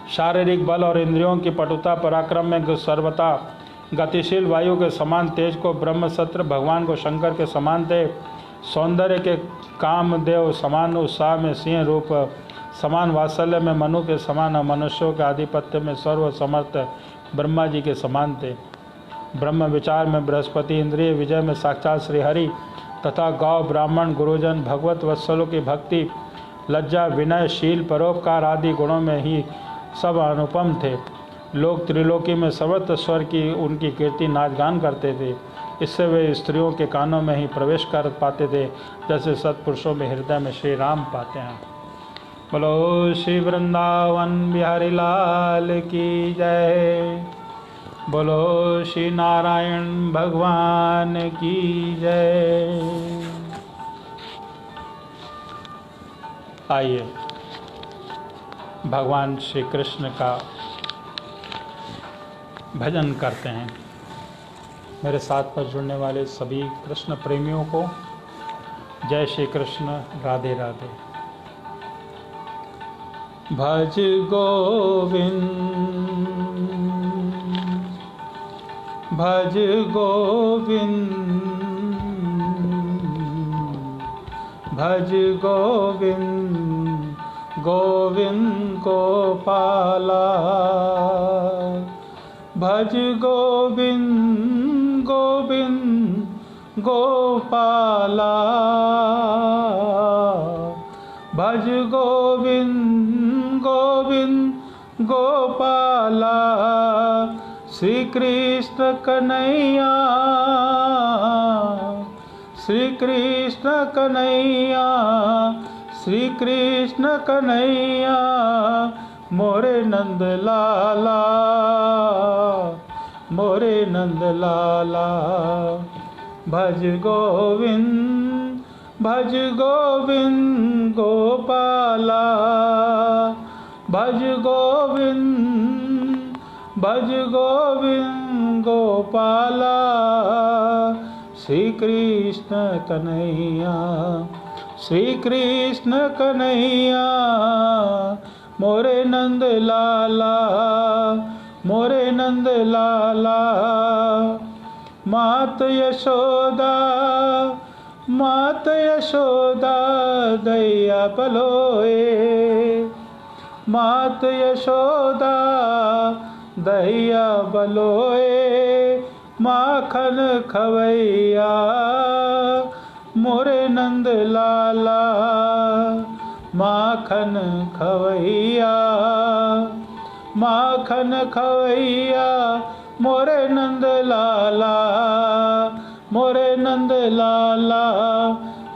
शारीरिक बल और इंद्रियों की पटुता पराक्रम में सर्वथा गतिशील वायु के समान तेज को ब्रह्मसत्र भगवान को शंकर के समान थे। सौंदर्य के कामदेव समान उत्साह में सिंह रूप समान वात्सल्य में मनु के समान और मनुष्यों के आधिपत्य में सर्व समर्थ ब्रह्मा जी के समान थे। ब्रह्म विचार में बृहस्पति, इंद्रिय विजय में साक्षात श्रीहरि तथा गौ ब्राह्मण गुरुजन भगवत वत्सलों की भक्ति, लज्जा, विनय, शील, परोपकार आदि गुणों में ही सब अनुपम थे। लोग त्रिलोकी में सर्वत्र स्वर की उनकी कीर्ति नाचगान करते थे। इससे वे स्त्रियों के कानों में ही प्रवेश कर पाते थे, जैसे सत्पुरुषों में हृदय में श्री राम पाते हैं। बोलो श्री वृंदावन बिहारी लाल की जय। बोलो श्री नारायण भगवान की जय। आइए भगवान श्री कृष्ण का भजन करते हैं। मेरे साथ पर जुड़ने वाले सभी कृष्ण प्रेमियों को जय श्री कृष्ण, राधे राधे। भज गोविंद, भज गोविंद, भज गोविंद, गोविंद गोपाला। भज गोविंद, गोविंद गोपाला। भज गोविंद, गोविंद गोपाला। श्री कृष्ण कन्हैया, श्री कृष्ण कन्हैया, श्री कृष्ण कन्हैया मोरे नंद लाला, मोरे नंद लाला। भज गोविंद, भज गोविंद गोपाला। भज गोविंद, भज गोविंद गोपाला। श्री कृष्ण कन्हैया, श्री कृष्ण कन्हैया मोरे नंद लाला, मोरे नंद लाला। मात यशोदा, मात यशोदा दैया बलोए। मात यशोदा दैया बलोए। माखन खवैया मोरे नंद लाला। माखन खवैया, माखन खवैया मोरे नंद लाला, मोरे नंद लाला,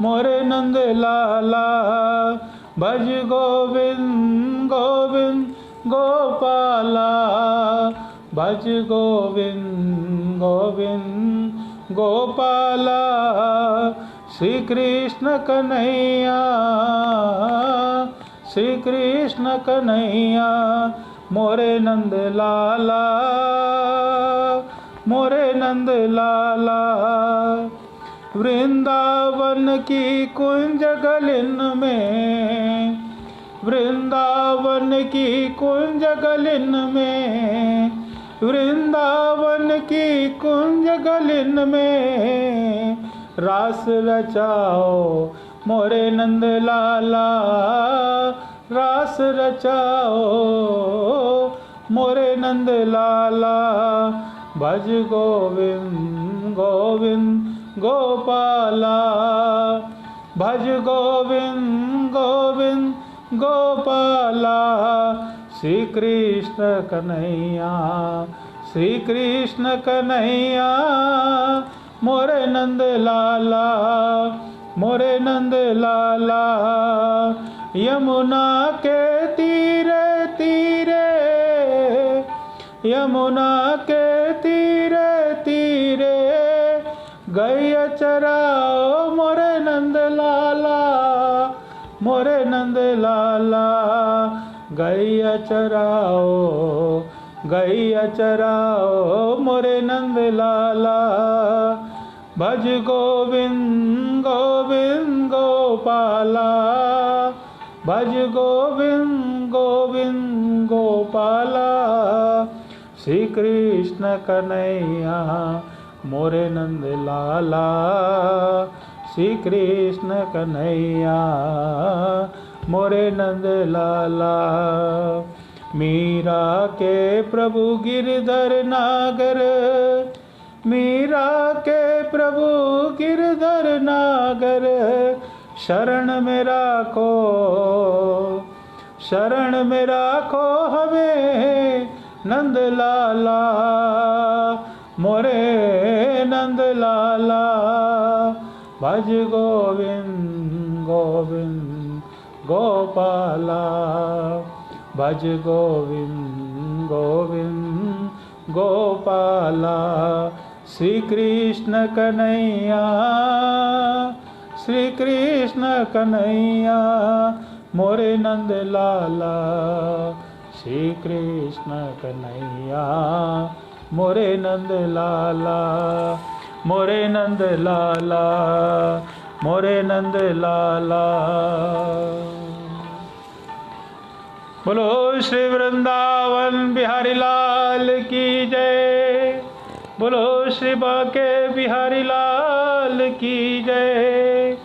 मोरे नंद लाला। भज गोविंद, गोविंद गोपाला। भज गोविंद, गोविंद गोपाला। श्री कृष्ण कन्हैया, श्री कृष्ण कन्हैया मोरे नंद लाला, मोरे नंद लाला। वृंदावन की कुंज गलिन में, वृंदावन की कुंज गलिन में, वृंदावन की कुंज गलिन में रास रचाओ मोरे नंद लाला। रास रचाओ मोरे नंद लाला। भज गोविंद, गोविंद गोपाला। भज गोविंद, गोविंद गोपाला। श्री कृष्ण कन्हैया, श्री कृष्ण कन्हैया मोरे नंद लाला, मोरे नंद लाला। यमुना के तीरे तीरे, यमुना के तीरे तीरे गैया चराओ मोरे नंद लाला, मोरे नंद लाला। गैया चराओ गैया चराओ मोरे नंद लाला। भज गोविंद गोविंद गोपाला, भज गोविंद गोविंद गोपाला। श्री कृष्ण कन्हैया मोरे नंद लाला, श्री कृष्ण कन्हैया मोरे नंद लाला। मीरा के प्रभु गिरधर नागर, मीरा के प्रभु गिरधर नागर। शरण में राखो, शरण में राखो हमें नंद लाला, मोरे नंद लाला। भज गोविंद गोविंद गोपाला, भज गोविंद गोविंद गोपाला। श्री कृष्ण कन्हैया, श्री कृष्ण कन्हैया मोरे नंद लाला। श्री कृष्ण कन्हैया मोरे नंद लाला, मोरे नंद लाला, मोरे नंद लाला। बोलो श्री वृंदावन बिहारी लाल की जय, बोलो श्री बांके बिहारी लाल की जय।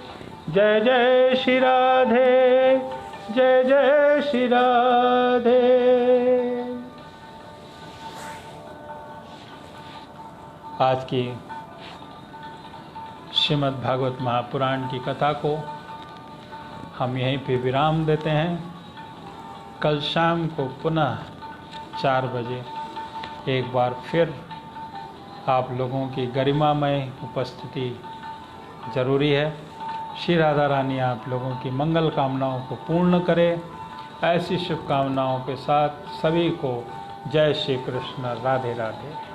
जय जय श्री राधे, जय जय श्री राधे। आज की श्रीमद् भागवत महापुराण की कथा को हम यहीं पे विराम देते हैं। कल शाम को पुनः 4 बजे एक बार फिर आप लोगों की गरिमामय उपस्थिति जरूरी है। श्री राधा रानी आप लोगों की मंगल कामनाओं को पूर्ण करे। ऐसी शुभकामनाओं के साथ सभी को जय श्री कृष्ण, राधे राधे।